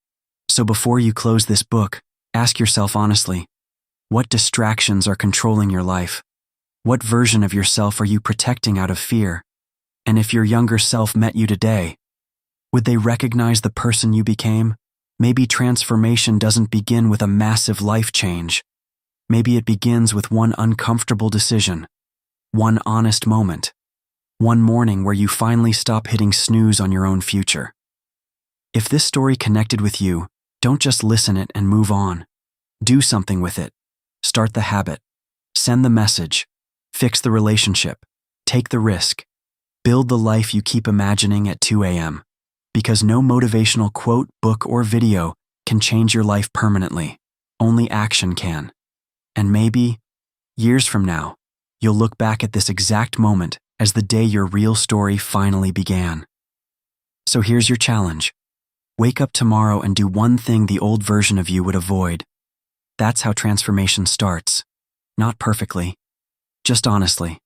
So before you close this book, ask yourself honestly, what distractions are controlling your life? What version of yourself are you protecting out of fear? And if your younger self met you today, would they recognize the person you became? Maybe transformation doesn't begin with a massive life change. Maybe it begins with one uncomfortable decision, one honest moment, One morning where you finally stop hitting snooze on your own future. If this story connected with you, don't just listen it and move on. Do something with it. Start the habit. Send the message. Fix the relationship. Take the risk. Build the life you keep imagining at 2 a.m. Because no motivational quote, book, or video can change your life permanently. Only action can. And maybe, years from now, you'll look back at this exact moment as the day your real story finally began. So here's your challenge. Wake up tomorrow and do one thing the old version of you would avoid. That's how transformation starts. Not perfectly, just honestly.